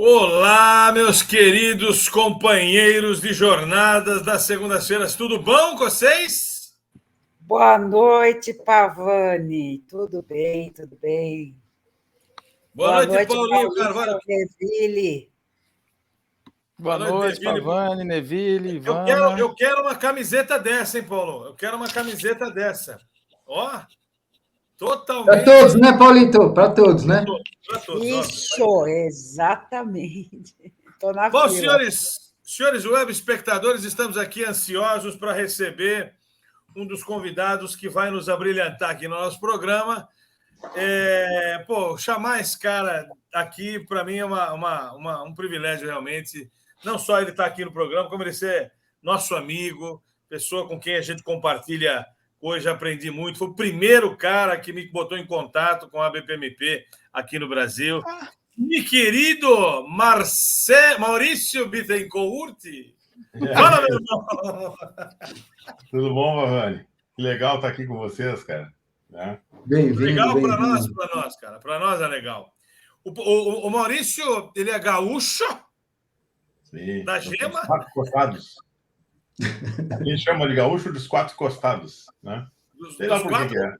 Olá, meus queridos companheiros de jornadas das segundas-feiras, tudo bom com vocês? Boa noite, Pavani. Tudo bem, tudo bem. Boa Boa noite, noite, Paulinho Carvalho. Maurício Neville. Boa Boa noite, noite, Deville. Pavani, Neville, Eu Ivana. quero uma camiseta dessa, hein, Paulo? Eu quero uma camiseta dessa. Ó, totalmente. Para todos, né, Paulito? Para todos, né? Para todos. Isso, exatamente. Estou na Bom, fila. senhores web espectadores, estamos aqui ansiosos para receber um dos convidados que vai nos abrilhantar aqui no nosso programa. Chamar esse cara aqui, para mim, é um privilégio, realmente. Não só ele estar aqui no programa, como ele ser nosso amigo, pessoa com quem a gente compartilha coisa, aprendi muito. Foi o primeiro cara que me botou em contato com a BPMP aqui no Brasil. Meu querido Maurício Bittencourt. Fala, meu irmão! Tudo bom, Pavani? Que legal estar aqui com vocês, cara. Né? Bem-vindo, Legal bem-vindo. para nós, cara. Para nós é legal. O Maurício, ele é gaúcho? Sim. Da Gema? Quatro costados. A gente chama de gaúcho dos quatro costados, né? Sei lá por que é.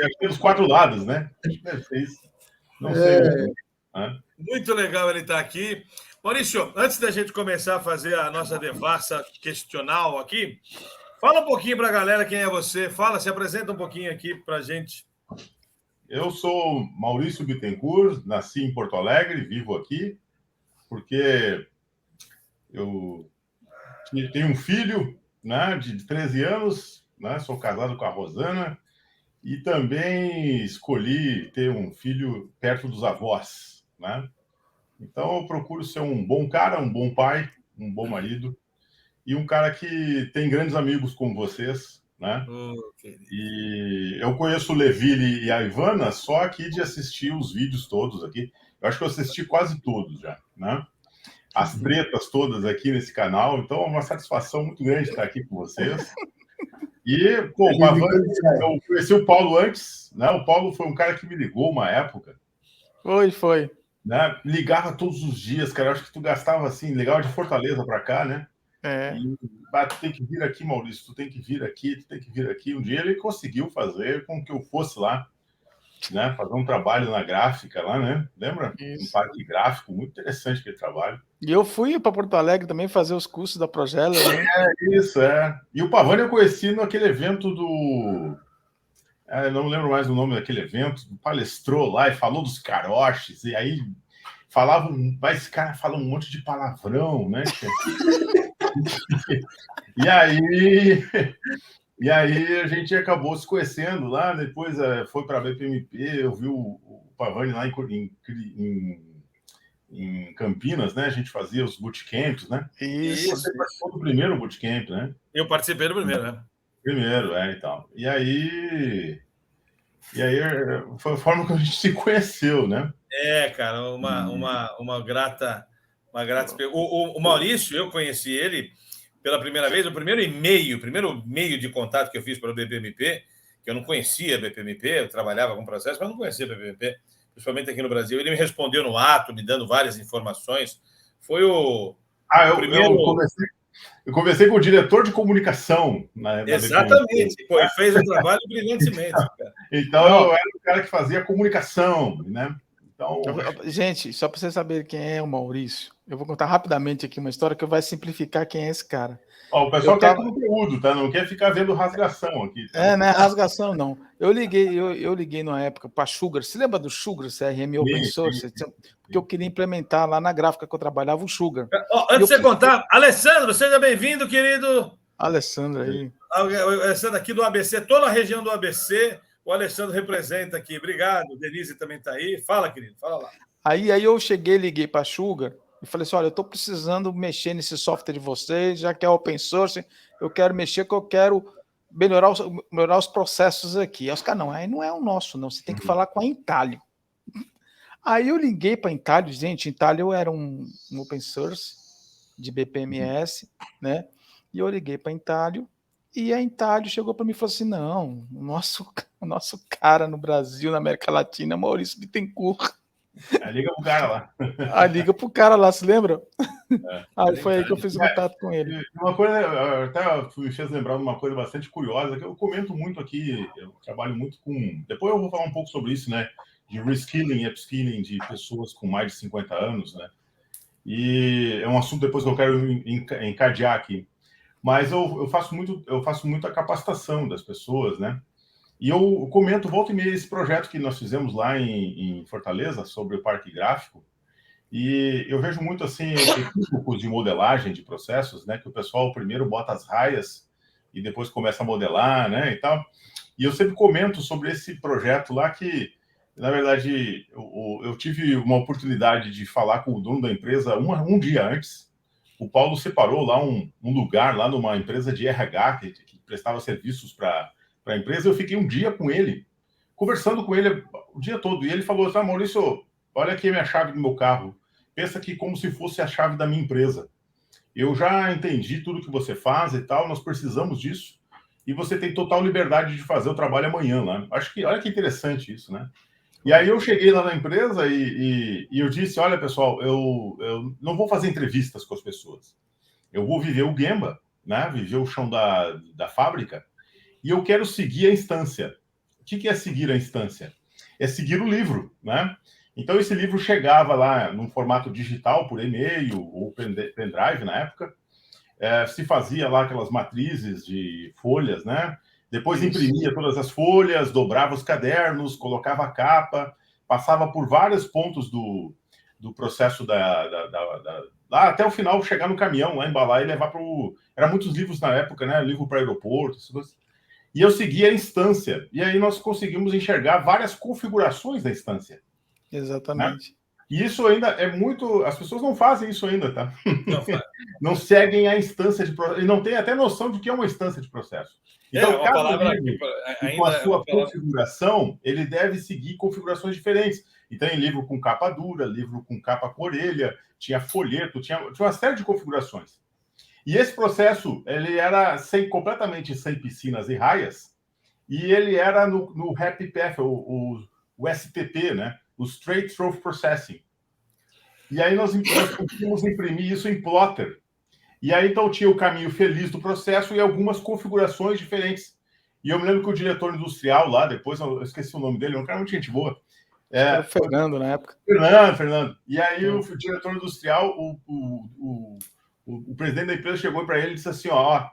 Acho que é dos quatro lados, né? Acho que deve ser isso. Não sei. Né? Muito legal ele estar aqui. Maurício, antes da gente começar a fazer a nossa devassa questional aqui, fala um pouquinho para a galera quem é você. Se apresenta um pouquinho aqui para a gente. Eu sou Maurício Bittencourt, nasci em Porto Alegre, vivo aqui, porque eu tenho um filho, né, de 13 anos, né, sou casado com a Rosana, e também escolhi ter um filho perto dos avós, né? Então eu procuro ser um bom cara, um bom pai, um bom marido, e um cara que tem grandes amigos como vocês, né? E eu conheço o Neville e a Ivana só aqui de assistir os vídeos todos aqui. Eu acho que eu assisti quase todos já, né? As tretas todas aqui nesse canal. Então é uma satisfação muito grande estar aqui com vocês. E, pô, o Pavani, eu conheci o Paulo antes, né? O Paulo foi um cara que me ligou uma época. Foi. Né? Ligava todos os dias, cara. Eu acho que tu gastava assim, ligava de Fortaleza para cá, né? E, tu tem que vir aqui, Maurício, tu tem que vir aqui. Um dia ele conseguiu fazer com que eu fosse lá, né? Fazer um trabalho na gráfica lá, né? Lembra? Isso. Um parque gráfico, muito interessante aquele trabalho. E eu fui para Porto Alegre também fazer os cursos da Progela, né? Isso. E o Pavani eu conheci naquele evento do... não lembro mais o nome daquele evento, palestrou lá e falou dos caroches, e aí esse cara fala um monte de palavrão, né? E aí a gente acabou se conhecendo lá, depois foi para a BPMP, eu vi o Pavani lá em Campinas, né? A gente fazia os bootcamps, né? Isso. Você participou do primeiro bootcamp, né? Eu participei do primeiro, né? Primeiro, e tal. E aí foi a forma que a gente se conheceu, né? Cara, uma grata... O Maurício, eu conheci ele pela primeira vez, o primeiro meio de contato que eu fiz para o BPMP, que eu não conhecia a BPMP, eu trabalhava com processo, mas não conhecia a BPMP, principalmente aqui no Brasil. Ele me respondeu no ato, me dando várias informações. Foi o primeiro... Eu conversei com o diretor de comunicação na Exatamente. Pô, fez o trabalho brilhantemente, cara. Então, eu era o cara que fazia comunicação, né? Então... Gente, só para vocês saberem quem é o Maurício, eu vou contar rapidamente aqui uma história que vai simplificar quem é esse cara. O pessoal quer conteúdo, tá? Não quer ficar vendo rasgação aqui. Tá? Não é rasgação, não. Eu liguei numa época para Sugar. Você lembra do Sugar, CRM Open Source? Porque eu queria implementar lá na gráfica que eu trabalhava o Sugar. Antes de você contar, Alessandro, seja bem-vindo, querido. Alessandro aí. Alessandro aqui do ABC, toda a região do ABC. O Alessandro representa aqui. Obrigado. Denise também está aí. Fala, querido, fala lá. Aí eu liguei para a Sugar e falei assim, olha, eu estou precisando mexer nesse software de vocês, já que é open source, eu quero mexer, que eu quero melhorar os processos aqui. Aí os caras, não, aí não é o nosso, não, você tem que falar com a Intalio. Aí eu liguei para a Intalio, gente, Intalio era um open source de BPMS, né? E eu liguei para a Intalio, e a Intalio chegou para mim e falou assim, não, o nosso cara no Brasil, na América Latina, é Maurício Bittencourt. Liga pro cara lá. Liga pro cara lá, se lembra? Aí foi aí que eu fiz o contato com ele. Uma coisa, até me fez lembrar de uma coisa bastante curiosa, que eu comento muito aqui, eu trabalho muito com... Depois eu vou falar um pouco sobre isso, né? De reskilling e upskilling de pessoas com mais de 50 anos, né? E é um assunto depois que eu quero encadear aqui. Mas eu faço muito a capacitação das pessoas, né? E eu comento, volta e meia, esse projeto que nós fizemos lá em Fortaleza, sobre o parque gráfico, e eu vejo muito, assim, equívocos de modelagem de processos, né? Que o pessoal primeiro bota as raias e depois começa a modelar, né? E tal. E eu sempre comento sobre esse projeto lá que, na verdade, eu tive uma oportunidade de falar com o dono da empresa um dia antes. O Paulo separou lá um lugar, lá numa empresa de RH, que prestava serviços para a empresa. Eu fiquei um dia com ele, conversando com ele o dia todo. E ele falou assim, Maurício, olha aqui a minha chave do meu carro. Pensa que como se fosse a chave da minha empresa. Eu já entendi tudo que você faz e tal, nós precisamos disso. E você tem total liberdade de fazer o trabalho amanhã lá. Olha que interessante isso, né? E aí eu cheguei lá na empresa e eu disse, olha, pessoal, eu não vou fazer entrevistas com as pessoas. Eu vou viver o Gemba, né? Viver o chão da fábrica. E eu quero seguir a instância. O que é seguir a instância? É seguir o livro, né? Então, esse livro chegava lá num formato digital, por e-mail ou pendrive na época. Se fazia lá aquelas matrizes de folhas, né? Depois imprimia todas as folhas, dobrava os cadernos, colocava a capa, passava por vários pontos do processo lá até o final, chegar no caminhão, lá embalar e levar para o... Eram muitos livros na época, né? Livro para aeroporto, essas coisas. E eu seguia a instância. E aí nós conseguimos enxergar várias configurações da instância. Exatamente. Né? E isso ainda é muito... As pessoas não fazem isso ainda, tá? Não seguem a instância de processo. E não tem até noção de que é uma instância de processo. Então, cada livro, com a sua configuração, ele deve seguir configurações diferentes. E tem livro com capa dura, livro com capa com orelha, tinha folheto, tinha uma série de configurações. E esse processo, ele era completamente sem piscinas e raias, e ele era no Happy Path, o STP, né? O Straight Through Processing. E aí nós conseguimos imprimir isso em plotter. E aí, então, tinha o caminho feliz do processo e algumas configurações diferentes. E eu me lembro que o diretor industrial lá, depois eu esqueci o nome dele, um cara muito gente boa. Era o Fernando, na época. Fernando. E aí, o diretor industrial, o presidente da empresa chegou para ele e disse assim, ó,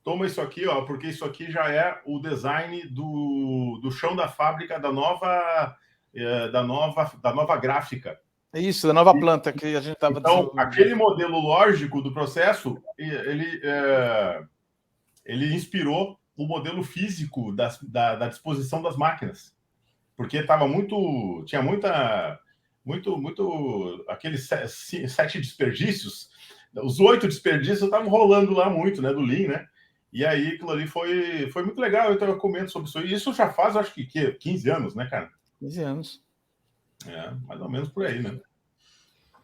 toma isso aqui, ó, porque isso aqui já é o design do chão da fábrica da nova gráfica. Isso, da nova planta que a gente estava... Então, aquele modelo lógico do processo, ele inspirou o modelo físico da disposição das máquinas. Porque tinha aqueles 7 desperdícios, os 8 desperdícios estavam rolando lá muito, né, do Lean, né? E aí aquilo ali foi muito legal, então eu comento sobre isso. E isso já faz, acho que 15 anos, né, cara? 15 anos. Mais ou menos por aí, né?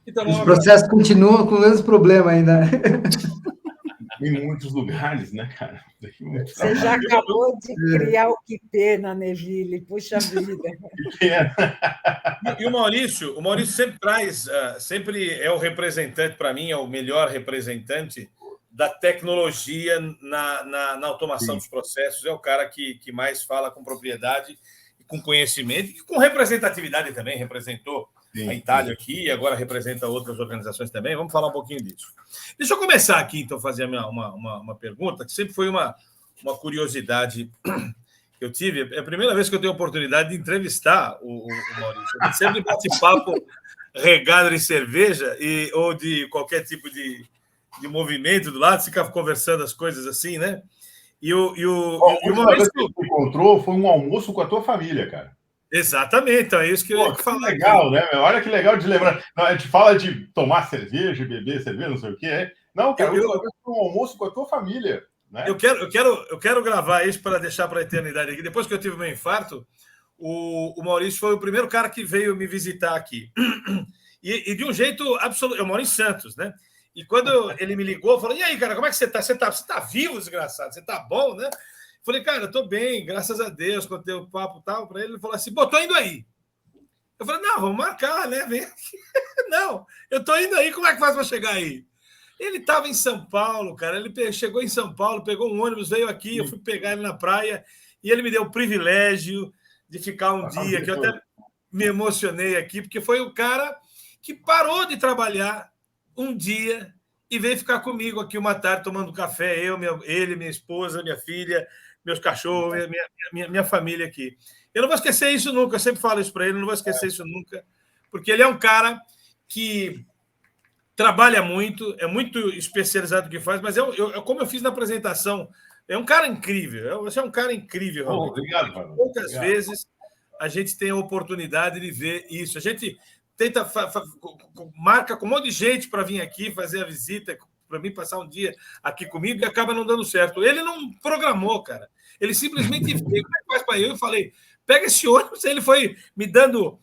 Então, os processos continuam com o mesmo problema ainda. Em muitos lugares, né, cara? Você já acabou de criar o que pena, Neville, puxa vida. E o Maurício sempre é o representante, para mim, é o melhor representante da tecnologia na automação dos processos, é o cara que mais fala com propriedade e com conhecimento, e com representatividade também, representou a Itália aqui e agora representa outras organizações também. Vamos falar um pouquinho disso. Deixa eu começar aqui, então, fazer uma pergunta, que sempre foi uma curiosidade que eu tive. É a primeira vez que eu tenho a oportunidade de entrevistar o Maurício. Eu sempre bate-papo regado de cerveja ou de qualquer tipo de movimento do lado, ficar conversando as coisas assim, né? E o Maurício... que você encontrou foi um almoço com a tua família, cara. Exatamente, então é isso que eu ia falar. Legal, né? Olha que legal de lembrar. A gente fala de tomar cerveja, beber cerveja, não sei o quê. Não, cara, foi um almoço com a tua família. Né? Eu quero gravar isso para deixar para a eternidade aqui. Depois que eu tive meu infarto, o Maurício foi o primeiro cara que veio me visitar aqui. E de um jeito absoluto. Eu moro em Santos, né? E quando ele me ligou, falou: e aí, cara, como é que você tá? Você tá vivo, desgraçado? Você tá bom, né? Falei, cara, eu tô bem, graças a Deus. Contei o papo e tal para ele. Ele falou assim: tô indo aí. Eu falei, não, vamos marcar, né? Vem aqui. Não, eu tô indo aí, como é que faz para chegar aí? Ele estava em São Paulo, cara. Ele chegou em São Paulo, pegou um ônibus, veio aqui, eu fui pegar ele na praia e ele me deu o privilégio de ficar um dia, que eu até me emocionei aqui, porque foi o cara que parou de trabalhar um dia e veio ficar comigo aqui uma tarde tomando café, ele, minha esposa, minha filha, meus cachorros, minha família aqui. Eu não vou esquecer isso nunca, eu sempre falo isso para ele, não vou esquecer isso nunca, porque ele é um cara que trabalha muito, é muito especializado no que faz, mas como eu fiz na apresentação, é um cara incrível, você é um cara incrível, realmente. Obrigado, Fábio. Poucas vezes a gente tem a oportunidade de ver isso. A gente tenta, marca com um monte de gente para vir aqui fazer a visita, para mim passar um dia aqui comigo, e acaba não dando certo. Ele não programou, cara. Ele simplesmente veio, como é que faz para eu? Eu falei, pega esse ônibus. Ele foi me dando,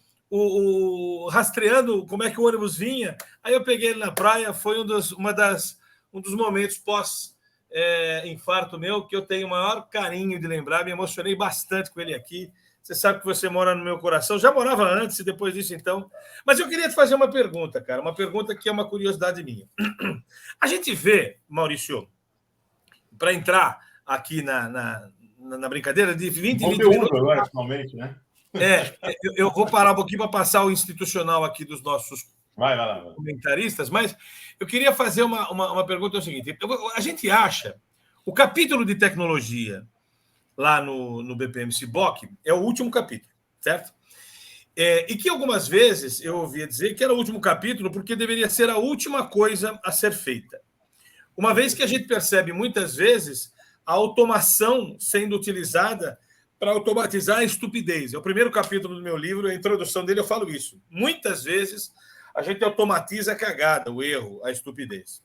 rastreando como é que o ônibus vinha. Aí eu peguei ele na praia, foi um dos momentos pós-infarto meu, que eu tenho o maior carinho de lembrar, me emocionei bastante com ele aqui. Você sabe que você mora no meu coração. Já morava antes e depois disso, então. Mas eu queria te fazer uma pergunta, cara. Uma pergunta que é uma curiosidade minha. A gente vê, Maurício, para entrar aqui na brincadeira de 20 e 20 minutos... agora, finalmente, né? Eu vou parar um pouquinho para passar o institucional aqui dos nossos vai lá. comentaristas, mas eu queria fazer uma pergunta, é o seguinte. A gente acha o capítulo de tecnologia lá no BPM-CBOC é o último capítulo, certo? E que algumas vezes eu ouvia dizer que era o último capítulo porque deveria ser a última coisa a ser feita. Uma vez que a gente percebe muitas vezes a automação sendo utilizada para automatizar a estupidez. É o primeiro capítulo do meu livro, a introdução dele eu falo isso. Muitas vezes a gente automatiza a cagada, o erro, a estupidez.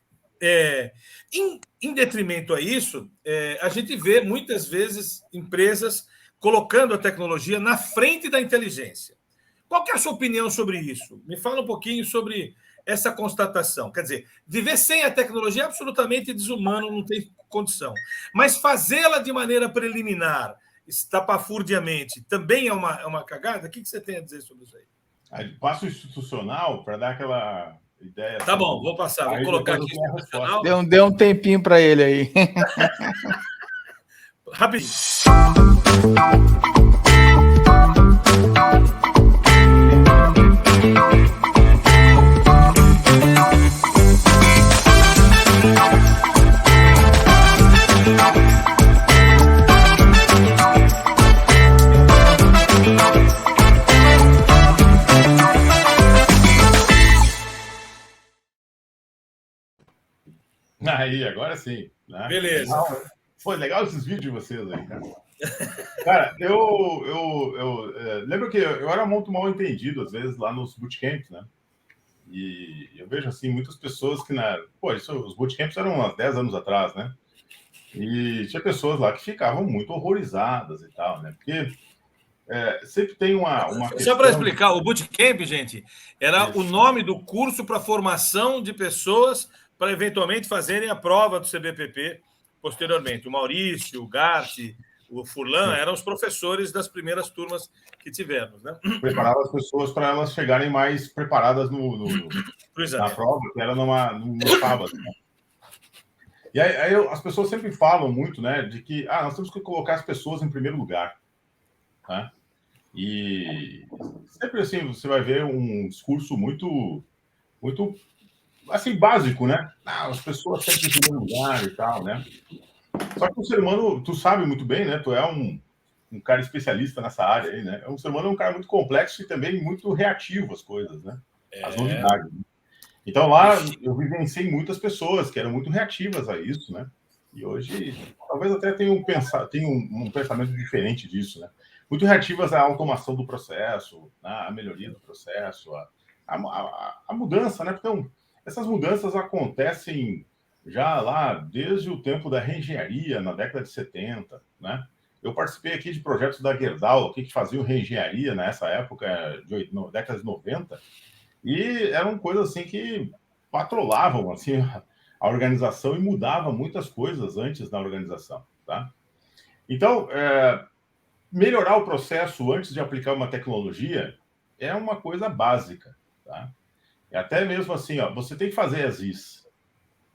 Em detrimento a isso, a gente vê muitas vezes empresas colocando a tecnologia na frente da inteligência. Qual que é a sua opinião sobre isso? Me fala um pouquinho sobre essa constatação. Quer dizer, viver sem a tecnologia é absolutamente desumano, não tem condição. Mas fazê-la de maneira preliminar, estapafurdiamente, também é uma cagada? O que você tem a dizer sobre isso aí? Passo institucional para dar aquela ideia. Tá bom, vou passar. Vou colocar aqui institucional. Deu um tempinho para ele aí. Rapidinho. Aí, agora sim. Né? Beleza. Foi legal esses vídeos de vocês aí, cara. Cara, eu lembro que eu era muito mal entendido, às vezes, lá nos bootcamps, né? E eu vejo, assim, muitas pessoas que... os bootcamps eram há 10 anos atrás, né? E tinha pessoas lá que ficavam muito horrorizadas e tal, né? Porque sempre tem uma questão... Só para explicar, o bootcamp, gente, era o nome do curso para formação de pessoas para eventualmente fazerem a prova do CBPP posteriormente. O Maurício, o Gatti, o Furlan eram os professores das primeiras turmas que tivemos, né? Preparava as pessoas para elas chegarem mais preparadas na prova, que era no sábado. Né? E aí as pessoas sempre falam muito, né, de que nós temos que colocar as pessoas em primeiro lugar. Né? E sempre assim, você vai ver um discurso muito assim, básico, né? As pessoas sempre em primeiro lugar e tal, né? Só que o ser humano, tu sabe muito bem, né? Tu é um cara especialista nessa área aí, né? O ser humano é um cara muito complexo e também muito reativo às coisas, né? Às novidades. Né? Então lá eu vivenciei muitas pessoas que eram muito reativas a isso, né? E hoje talvez até tenham um pensamento diferente disso, né? Muito reativas à automação do processo, à melhoria do processo, à mudança, né? Então, essas mudanças acontecem já lá desde o tempo da reengenharia, na década de 70, né? Eu participei aqui de projetos da Gerdau, que faziam reengenharia nessa época, década de 90, e eram coisas assim que patrolavam assim, a organização e mudavam muitas coisas antes na organização, tá? Então, melhorar o processo antes de aplicar uma tecnologia é uma coisa básica, tá? É até mesmo assim, ó, você tem que fazer as is.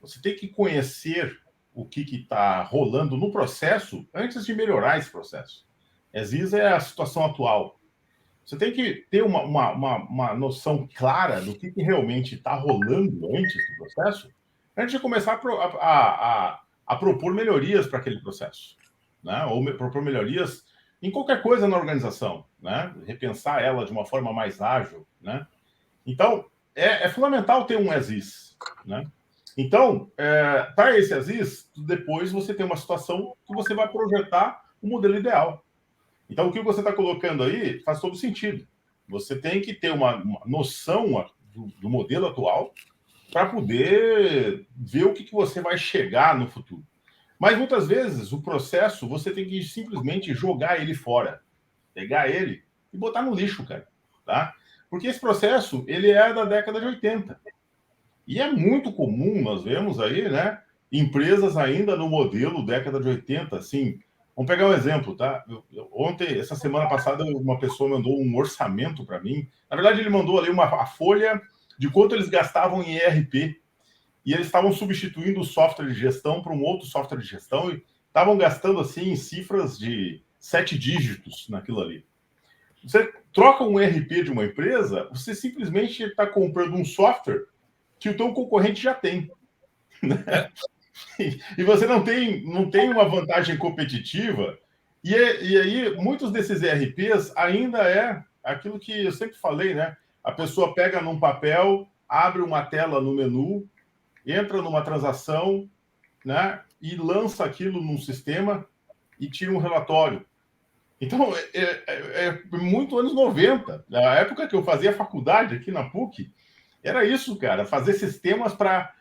Você tem que conhecer o que está rolando no processo antes de melhorar esse processo. As is é a situação atual. Você tem que ter uma noção clara do que realmente está rolando antes do processo, antes de começar a propor melhorias para aquele processo, né? Ou propor melhorias em qualquer coisa na organização, né? Repensar ela de uma forma mais ágil, né? Então, é fundamental ter um as-is, né? Então, para esse as-is, depois você tem uma situação que você vai projetar o modelo ideal. Então, o que você está colocando aí faz todo sentido. Você tem que ter uma noção do modelo atual para poder ver o que você vai chegar no futuro. Mas, muitas vezes, o processo, você tem que simplesmente jogar ele fora. Pegar ele e botar no lixo, cara. Tá? Porque esse processo, ele é da década de 80. E é muito comum, nós vemos aí, né? Empresas ainda no modelo década de 80, assim. Vamos pegar um exemplo, tá? Ontem, essa semana passada, uma pessoa mandou um orçamento para mim. Na verdade, ele mandou ali a folha de quanto eles gastavam em ERP. E eles estavam substituindo o software de gestão para um outro software de gestão e estavam gastando, assim, cifras de 7 dígitos naquilo ali. Você troca um ERP de uma empresa, você simplesmente está comprando um software que o teu concorrente já tem. Né? E você não tem uma vantagem competitiva. E aí, muitos desses ERPs ainda é aquilo que eu sempre falei, né? A pessoa pega num papel, abre uma tela no menu, entra numa transação, né? E lança aquilo num sistema e tira um relatório. Então, é muito anos 90. Na época que eu fazia faculdade aqui na PUC, era isso, cara. Fazer sistemas para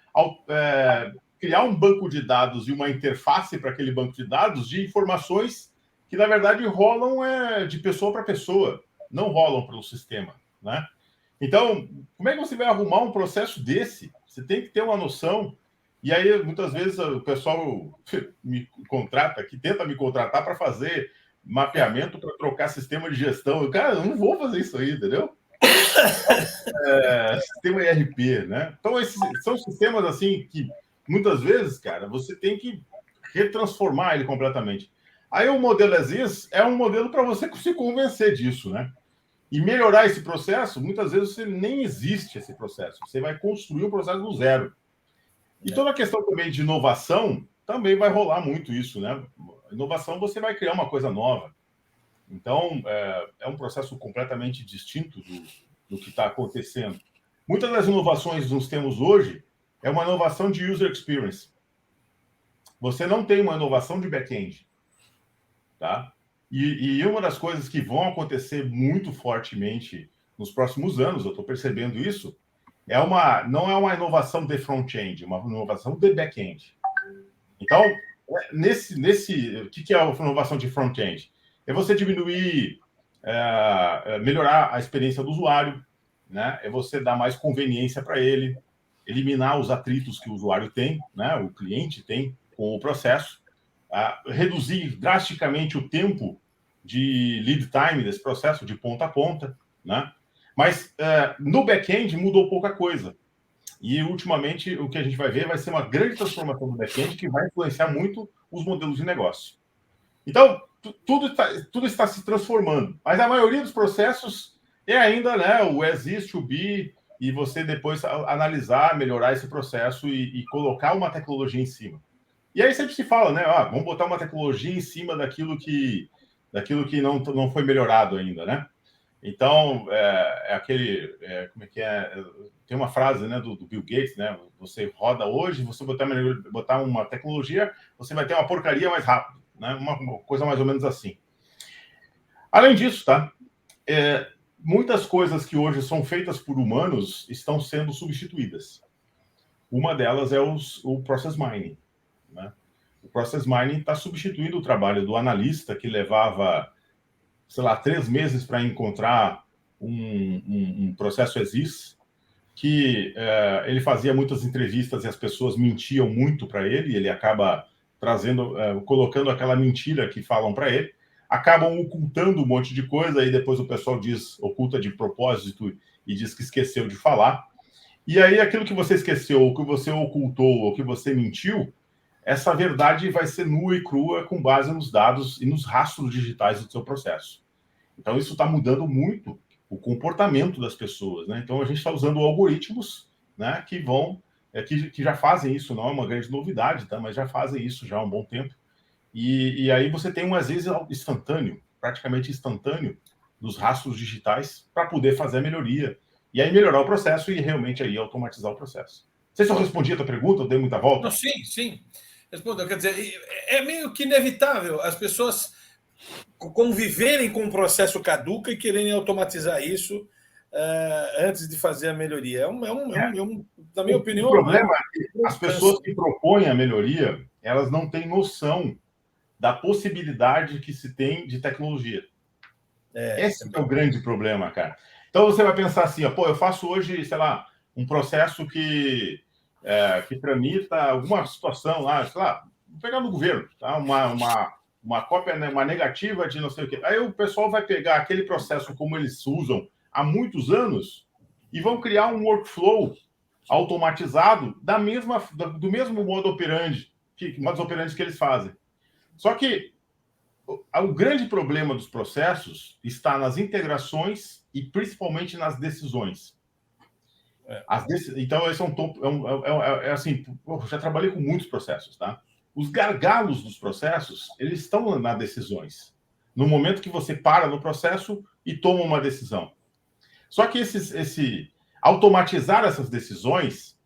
criar um banco de dados e uma interface para aquele banco de dados de informações que, na verdade, rolam de pessoa para pessoa, não rolam pelo sistema, né? Então, como é que você vai arrumar um processo desse? Você tem que ter uma noção. E aí, muitas vezes, o pessoal me contrata, que tenta me contratar para fazer mapeamento para trocar sistema de gestão. Cara, eu não vou fazer isso aí, entendeu? Sistema ERP, né? Então, esses são sistemas assim que muitas vezes, cara, você tem que retransformar ele completamente. Aí o modelo as-is é um modelo para você se convencer disso, né? E melhorar esse processo, muitas vezes você nem existe esse processo. Você vai construir o processo do zero. E toda a questão também de inovação também vai rolar muito isso, né? Inovação, você vai criar uma coisa nova. Então, é um processo completamente distinto do que está acontecendo. Muitas das inovações que nós temos hoje é uma inovação de user experience. Você não tem uma inovação de back-end, tá? E uma das coisas que vão acontecer muito fortemente nos próximos anos, eu estou percebendo isso, não é uma inovação de front-end, é uma inovação de back-end. Então, o que é a inovação de front-end? É você diminuir, melhorar a experiência do usuário, né? É você dar mais conveniência para ele, eliminar os atritos que o usuário tem, né? O cliente tem com o processo, reduzir drasticamente o tempo de lead time desse processo, de ponta a ponta, né? Mas no back-end mudou pouca coisa. E, ultimamente, o que a gente vai ver vai ser uma grande transformação do back-end que vai influenciar muito os modelos de negócio. Então, tudo está se transformando. Mas a maioria dos processos é ainda, né, o as-is, to be, e você depois analisar, melhorar esse processo e colocar uma tecnologia em cima. E aí sempre se fala, né, vamos botar uma tecnologia em cima daquilo que não foi melhorado ainda, né? Então, como é que é? Tem uma frase, né, do Bill Gates, né? Você roda hoje, você botar uma tecnologia, você vai ter uma porcaria mais rápido, né? Uma coisa mais ou menos assim. Além disso, tá? Muitas coisas que hoje são feitas por humanos estão sendo substituídas. Uma delas é o Process Mining, né? O Process Mining está substituindo o trabalho do analista que levava, sei lá, 3 meses para encontrar um processo as-is, que ele fazia muitas entrevistas e as pessoas mentiam muito para ele, e ele acaba colocando aquela mentira que falam para ele. acabam ocultando um monte de coisa, aí depois o pessoal diz, oculta de propósito e diz que esqueceu de falar. E aí aquilo que você esqueceu, o que você ocultou, o que você mentiu, essa verdade vai ser nua e crua com base nos dados e nos rastros digitais do seu processo. Então isso está mudando muito o comportamento das pessoas, né? Então a gente está usando algoritmos, né, que vão, que já fazem isso, não é uma grande novidade, tá? Mas já fazem isso já há um bom tempo. E aí você tem um, às vezes, instantâneo, praticamente instantâneo, dos rastros digitais para poder fazer a melhoria. E aí melhorar o processo e realmente aí automatizar o processo. Não sei se eu respondi a tua pergunta, eu dei muita volta. Não, sim, sim. Respondeu. Quer dizer, é meio que inevitável as pessoas conviverem com um processo caduco e quererem automatizar isso antes de fazer a melhoria. Na minha opinião... O problema é que as pessoas que propõem a melhoria, elas não têm noção da possibilidade que se tem de tecnologia. Esse é o grande problema, cara. Então você vai pensar assim, ó, pô, eu faço hoje, sei lá, um processo que tramita alguma situação lá, sei lá, vou pegar no governo, tá? Uma cópia, uma negativa de não sei o quê. Aí o pessoal vai pegar aquele processo como eles usam há muitos anos e vão criar um workflow automatizado do mesmo modo operandi que eles fazem. Só que o grande problema dos processos está nas integrações e principalmente nas decisões. Então, esse é um topo. Assim, eu já trabalhei com muitos processos, tá? Os gargalos dos processos, eles estão nas decisões. No momento que você para no processo e toma uma decisão. Só que automatizar essas decisões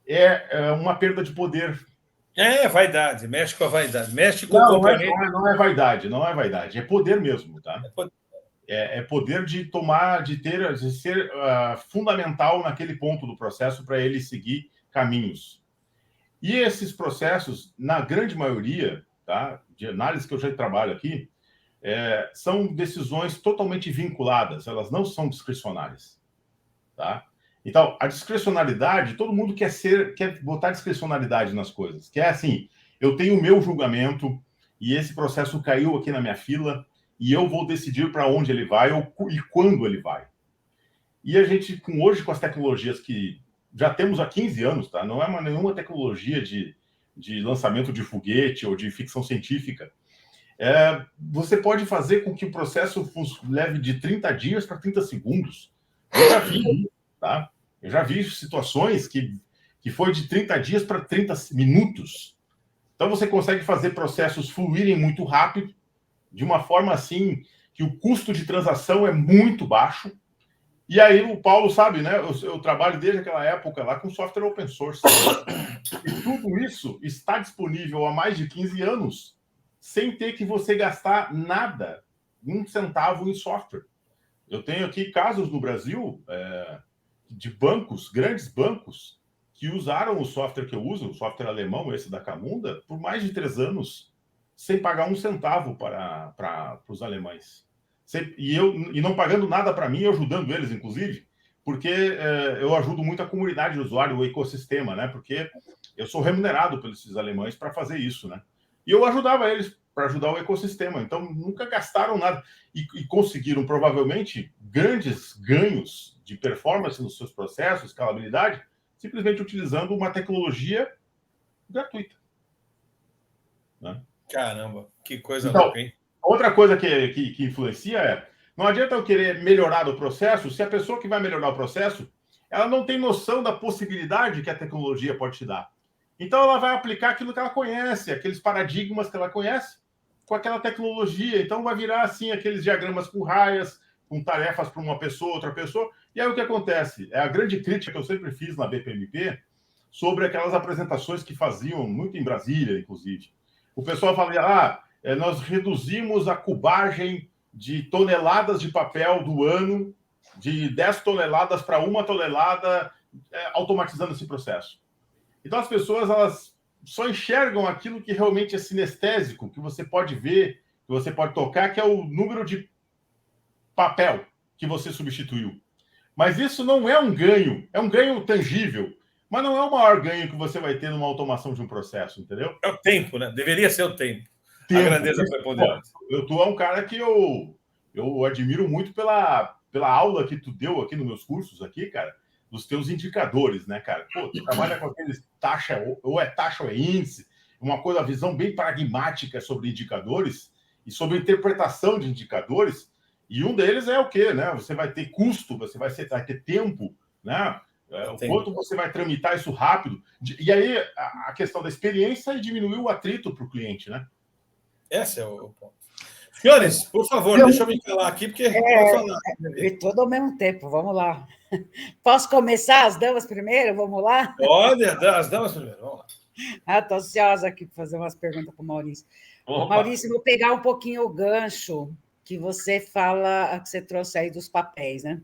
é uma perda de poder. É vaidade, mexe com a vaidade, mexe com o componente. Não é vaidade, é poder mesmo, tá? É poder de ser fundamental naquele ponto do processo para ele seguir caminhos. E esses processos, na grande maioria, tá, de análise que eu já trabalho aqui, são decisões totalmente vinculadas, elas não são discricionárias, tá? Então, a discricionalidade, todo mundo quer botar discricionalidade nas coisas. Que é assim, eu tenho o meu julgamento e esse processo caiu aqui na minha fila e eu vou decidir para onde ele vai e quando ele vai. E a gente, hoje, com as tecnologias que já temos há 15 anos, tá? Não é nenhuma tecnologia de lançamento de foguete ou de ficção científica. Você pode fazer com que o processo leve de 30 dias para 30 segundos. Eu já vi isso. Tá? Eu já vi situações que foi de 30 dias para 30 minutos. Então, você consegue fazer processos fluírem muito rápido, de uma forma assim que o custo de transação é muito baixo. E aí o Paulo sabe, né? Eu trabalho desde aquela época lá com software open source. E tudo isso está disponível há mais de 15 anos, sem ter que você gastar nada, um centavo em software. Eu tenho aqui casos no Brasil... de bancos, grandes bancos, que usaram o software que eu uso, o software alemão, esse da Camunda, por mais de 3 anos, sem pagar um centavo para os alemães. E não pagando nada para mim, ajudando eles, inclusive, porque eu ajudo muito a comunidade de usuário, o ecossistema, né? Porque eu sou remunerado pelos alemães para fazer isso, né? E eu ajudava eles para ajudar o ecossistema. Então, nunca gastaram nada e conseguiram, provavelmente, grandes ganhos de performance nos seus processos, escalabilidade, simplesmente utilizando uma tecnologia gratuita. Né? Caramba, que coisa louca, hein? Outra coisa que influencia não adianta eu querer melhorar o processo se a pessoa que vai melhorar o processo, ela não tem noção da possibilidade que a tecnologia pode te dar. Então, ela vai aplicar aquilo que ela conhece, aqueles paradigmas que ela conhece, com aquela tecnologia. Então, vai virar, assim, aqueles diagramas com raias, com tarefas para uma pessoa, outra pessoa. E aí, o que acontece? É a grande crítica que eu sempre fiz na BPMP sobre aquelas apresentações que faziam, muito em Brasília, inclusive. O pessoal fala, nós reduzimos a cubagem de toneladas de papel do ano de 10 toneladas para 1 tonelada, automatizando esse processo. Então, as pessoas, elas só enxergam aquilo que realmente é sinestésico, que você pode ver, que você pode tocar, que é o número de papel que você substituiu. Mas isso não é um ganho tangível, mas não é o maior ganho que você vai ter numa automação de um processo, entendeu? É o tempo, né? Deveria ser o tempo. tempo. A grandeza preponderante. Tu é um cara que eu admiro muito pela aula que tu deu aqui nos meus cursos aqui, cara, dos teus indicadores, né, cara? Pô, tu trabalha com aqueles taxa, ou é taxa ou é índice, uma coisa, a visão bem pragmática sobre indicadores e sobre interpretação de indicadores, e um deles é o quê, né? Você vai ter custo, você vai ter tempo, né? O quanto você vai tramitar isso rápido. E aí, a questão da experiência e diminuir o atrito para o cliente, né? Esse é o ponto. Senhores, por favor, deixa eu me calar aqui, porque pode falar. E tudo ao mesmo tempo, vamos lá. Posso começar as damas primeiro? Vamos lá? Pode, as damas primeiro, vamos lá. Estou ansiosa aqui para fazer umas perguntas para o Maurício. Opa. Maurício, vou pegar um pouquinho o gancho que você fala, que você trouxe aí dos papéis, né?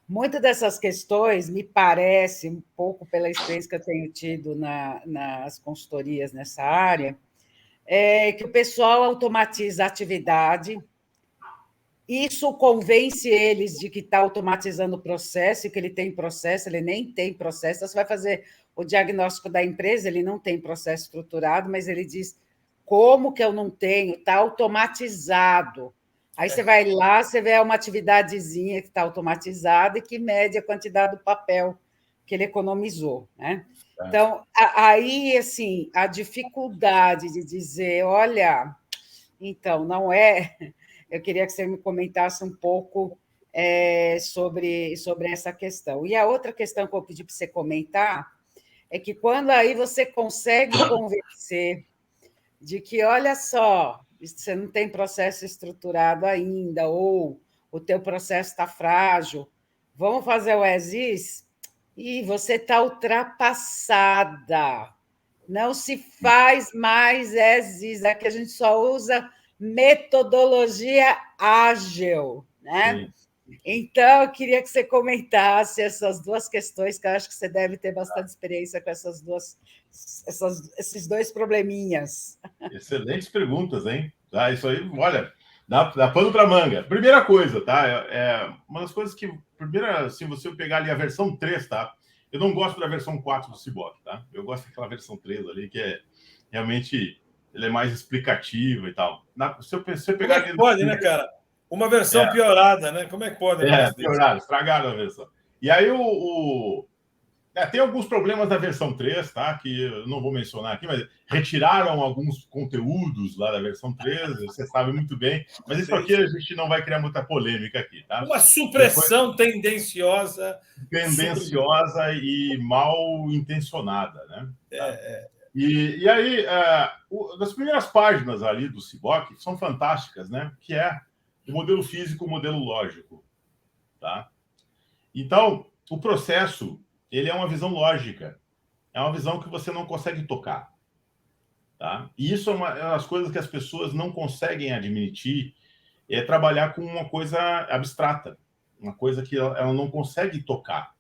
Muitas dessas questões me parece, um pouco pela experiência que eu tenho tido nas consultorias nessa área, que o pessoal automatiza a atividade, isso convence eles de que está automatizando o processo, e que ele tem processo, ele nem tem processo. Então, você vai fazer o diagnóstico da empresa, ele não tem processo estruturado, mas ele diz, como que eu não tenho? Está automatizado. Aí você vai lá, você vê uma atividadezinha que está automatizada e que mede a quantidade do papel que ele economizou, né? Então, aí, assim, a dificuldade de dizer, olha, então, não é... Eu queria que você me comentasse um pouco sobre essa questão. E a outra questão que eu pedi para você comentar é que quando aí você consegue convencer de que, olha só, você não tem processo estruturado ainda, ou o teu processo está frágil, vamos fazer o as-is, e você está ultrapassada. Não se faz mais as-is, aqui a gente só usa metodologia ágil, né? Sim. Então, eu queria que você comentasse essas duas questões, que eu acho que você deve ter bastante experiência com esses dois probleminhas. Excelentes perguntas, hein? Tá, isso aí, olha, dá pano para manga. Primeira coisa, tá? Uma das coisas que... Primeira, se você pegar ali a versão 3, tá? Eu não gosto da versão 4 do Cibok, tá? Eu gosto daquela versão 3 ali, que é realmente... Ele é mais explicativa e tal. Se você pegar... Como é que pode, né, cara? Uma versão piorada, né? Como é que pode? Pioraram, estragaram a versão. E aí, tem alguns problemas da versão 3, tá? Que eu não vou mencionar aqui, mas retiraram alguns conteúdos lá da versão 3, você sabe muito bem. Mas isso aqui a gente não vai criar muita polêmica aqui, tá? Uma supressão tendenciosa. Tendenciosa e mal intencionada, né? E aí, das primeiras páginas ali do Cibok são fantásticas, né? Que é o modelo físico, o modelo lógico, tá? Então, o processo, ele é uma visão lógica. É uma visão que você não consegue tocar, tá? E isso é uma das coisas que as pessoas não conseguem admitir, é trabalhar com uma coisa abstrata, uma coisa que ela não consegue tocar.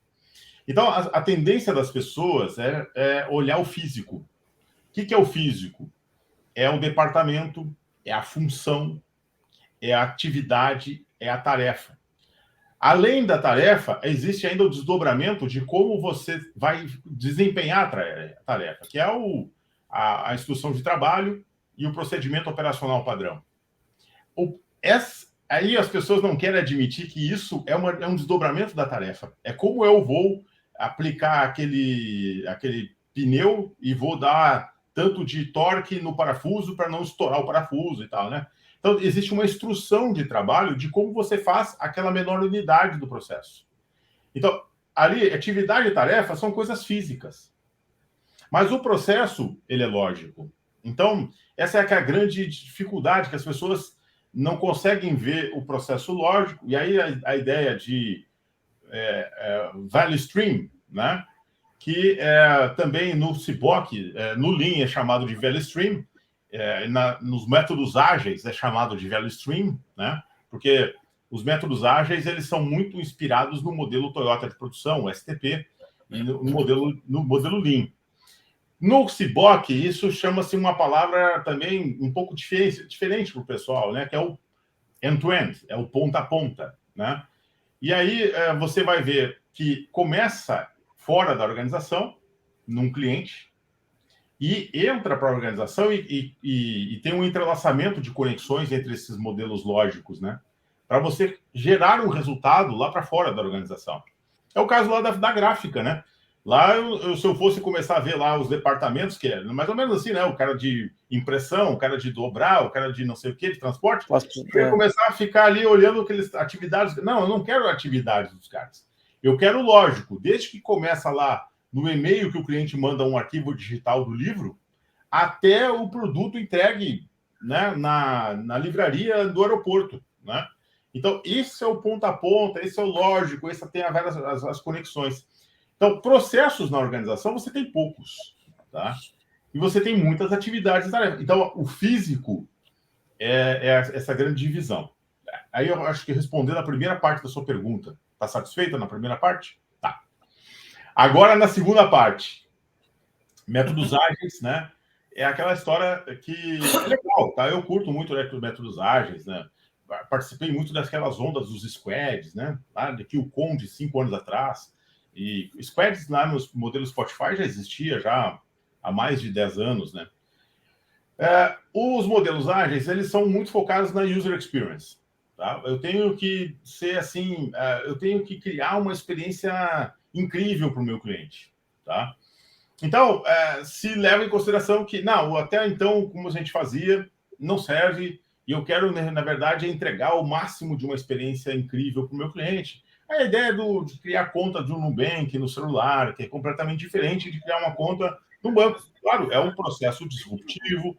Então, a tendência das pessoas é olhar o físico. O que é o físico? É o departamento, é a função, é a atividade, é a tarefa. Além da tarefa, existe ainda o desdobramento de como você vai desempenhar a tarefa, que é a instrução de trabalho e o procedimento operacional padrão. Aí as pessoas não querem admitir que isso é um desdobramento da tarefa. É como eu vou aplicar aquele pneu e vou dar tanto de torque no parafuso para não estourar o parafuso e tal, né? Então, existe uma instrução de trabalho de como você faz aquela menor unidade do processo. Então, ali, atividade e tarefa são coisas físicas. Mas o processo, ele é lógico. Então, essa é a grande dificuldade, que as pessoas não conseguem ver o processo lógico. E aí, a ideia de value stream, né? Que também no Cibok, no Lean é chamado de value stream, nos métodos ágeis é chamado de value stream, né? Porque os métodos ágeis, eles são muito inspirados no modelo Toyota de produção, o STP, e no modelo Lean. No Cibok, isso chama-se uma palavra também um pouco diferente para o pessoal, né? Que é o end-to-end, é o ponta a ponta, né? E aí você vai ver que começa fora da organização, num cliente, e entra para a organização e tem um entrelaçamento de conexões entre esses modelos lógicos, né? Para você gerar um resultado lá para fora da organização. É o caso lá da gráfica, né? Lá, se eu fosse começar a ver lá os departamentos, que é mais ou menos assim, né? O cara de impressão, o cara de dobrar, o cara de não sei o quê, de transporte, eu ia começar a ficar ali olhando aquelas atividades. Não, eu não quero atividades dos caras. Eu quero lógico, desde que começa lá no e-mail que o cliente manda um arquivo digital do livro, até o produto entregue, né, na livraria do aeroporto, né? Então, isso é o ponta a ponta, esse é o lógico, esse tem as conexões. Então, processos na organização, você tem poucos, tá? E você tem muitas atividades. Então, o físico é essa grande divisão. Aí eu acho que respondendo a primeira parte da sua pergunta, está satisfeita na primeira parte? Tá. Agora, na segunda parte, métodos ágeis, né? É aquela história que é legal, tá? Eu curto muito métodos ágeis, né? Participei muito daquelas ondas dos squads, né? Lá de QCon de 5 anos atrás. E squads lá nos modelos Spotify já existia já há mais de 10 anos, né? Os modelos ágeis, eles são muito focados na user experience, tá? Eu tenho que ser assim, eu tenho que criar uma experiência incrível para o meu cliente, tá? Então, se leva em consideração que, não, até então, como a gente fazia, não serve, e eu quero, na verdade, entregar o máximo de uma experiência incrível para o meu cliente. A ideia de criar conta de um Nubank no celular, que é completamente diferente de criar uma conta no banco. Claro, é um processo disruptivo,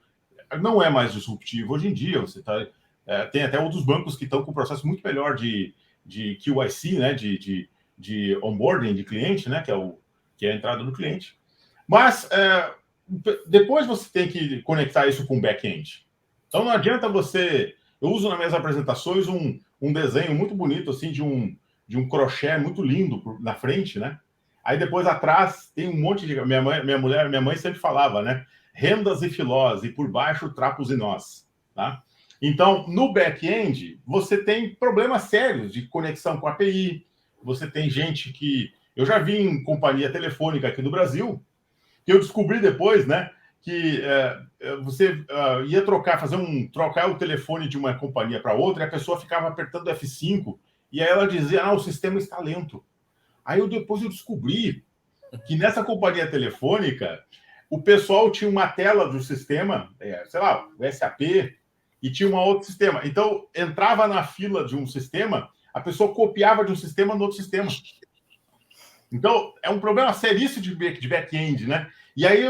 não é mais disruptivo hoje em dia. Você tem até outros bancos que estão com um processo muito melhor de QIC, né, de onboarding de cliente, né, que é a entrada do cliente. Mas depois você tem que conectar isso com o back-end. Então não adianta você... Eu uso nas minhas apresentações um desenho muito bonito assim de um crochê muito lindo na frente, né? Aí depois atrás tem um monte de... Minha mãe sempre falava, né? Rendas e filós, e por baixo trapos e nós, tá? Então, no back-end, você tem problemas sérios de conexão com a API, você tem gente que... Eu já vi em companhia telefônica aqui no Brasil, que eu descobri depois, né? Que você ia trocar o telefone de uma companhia para outra, e a pessoa ficava apertando F5, e aí ela dizia, o sistema está lento. Aí depois eu descobri que nessa companhia telefônica, o pessoal tinha uma tela do sistema, sei lá, o SAP, e tinha um outro sistema. Então, entrava na fila de um sistema, a pessoa copiava de um sistema no outro sistema. Então, é um problema seríssimo de back-end, né? E aí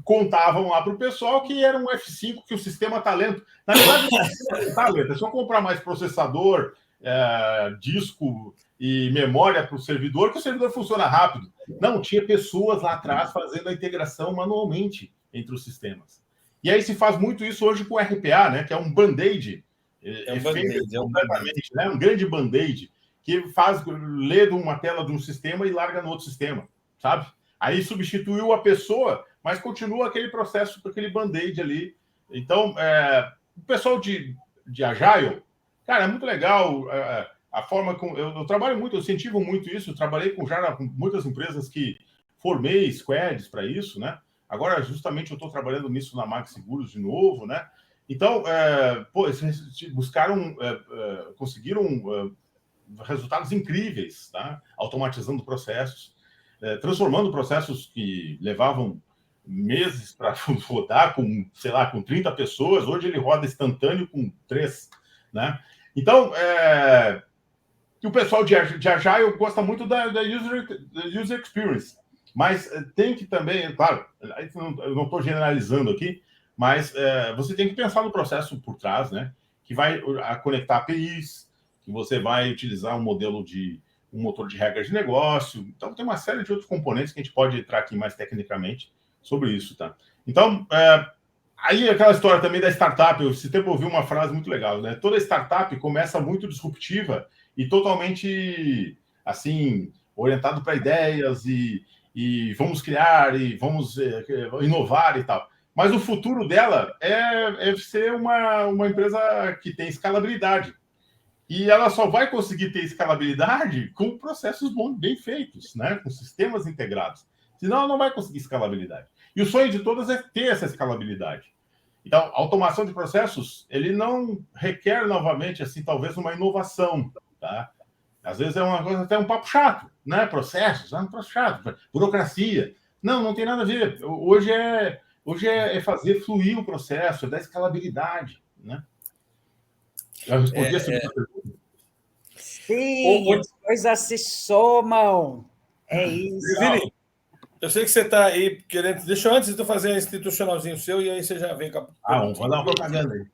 contavam lá para o pessoal que era um F5, que o sistema está lento. Na verdade, o sistema não está lento, é só comprar mais processador, disco e memória para o servidor, que o servidor funciona rápido. Não, tinha pessoas lá atrás fazendo a integração manualmente entre os sistemas. E aí se faz muito isso hoje com o RPA, né? Que é um band-aid. Completamente, né? Um grande band-aid que lê de uma tela de um sistema e larga no outro sistema, sabe? Aí substituiu a pessoa, mas continua aquele processo com aquele band-aid ali. Então, o pessoal de Agile, cara, é muito legal a forma como... Eu trabalho muito, eu incentivo muito isso, eu trabalhei com muitas empresas que formei squads para isso, né? Agora, justamente, eu estou trabalhando nisso na Mag Seguros de novo, né? Então, conseguiram resultados incríveis, tá? Automatizando processos, transformando processos que levavam meses para rodar com 30 pessoas, hoje ele roda instantâneo com 3, né? Então, o pessoal de Agile gosta muito da user experience, mas tem que também, claro, eu não estou generalizando aqui, mas você tem que pensar no processo por trás, né? Que vai conectar APIs, que você vai utilizar um motor de regras de negócio. Então, tem uma série de outros componentes que a gente pode entrar aqui mais tecnicamente sobre isso, tá? Então, aí aquela história também da startup, esse tempo eu ouvi uma frase muito legal, né? Toda startup começa muito disruptiva e totalmente, assim, orientado para ideias e vamos criar e vamos inovar e tal. Mas o futuro dela é ser uma empresa que tem escalabilidade. E ela só vai conseguir ter escalabilidade com processos bem feitos, né? Com sistemas integrados. Senão não vai conseguir escalabilidade. E o sonho de todas é ter essa escalabilidade. Então, a automação de processos, ele não requer, novamente, assim, talvez uma inovação, tá? Às vezes é uma coisa, até um papo chato, né? Processos, um troço chato, burocracia. Não tem nada a ver. Hoje é fazer fluir o processo, é dar escalabilidade, né? Eu respondi essa pergunta. Sim, as coisas se somam. É isso. Vini, eu sei que você está aí querendo... Deixa eu, antes de eu fazer um institucionalzinho seu, e aí você já vem com a... Vamos dar uma propaganda aí.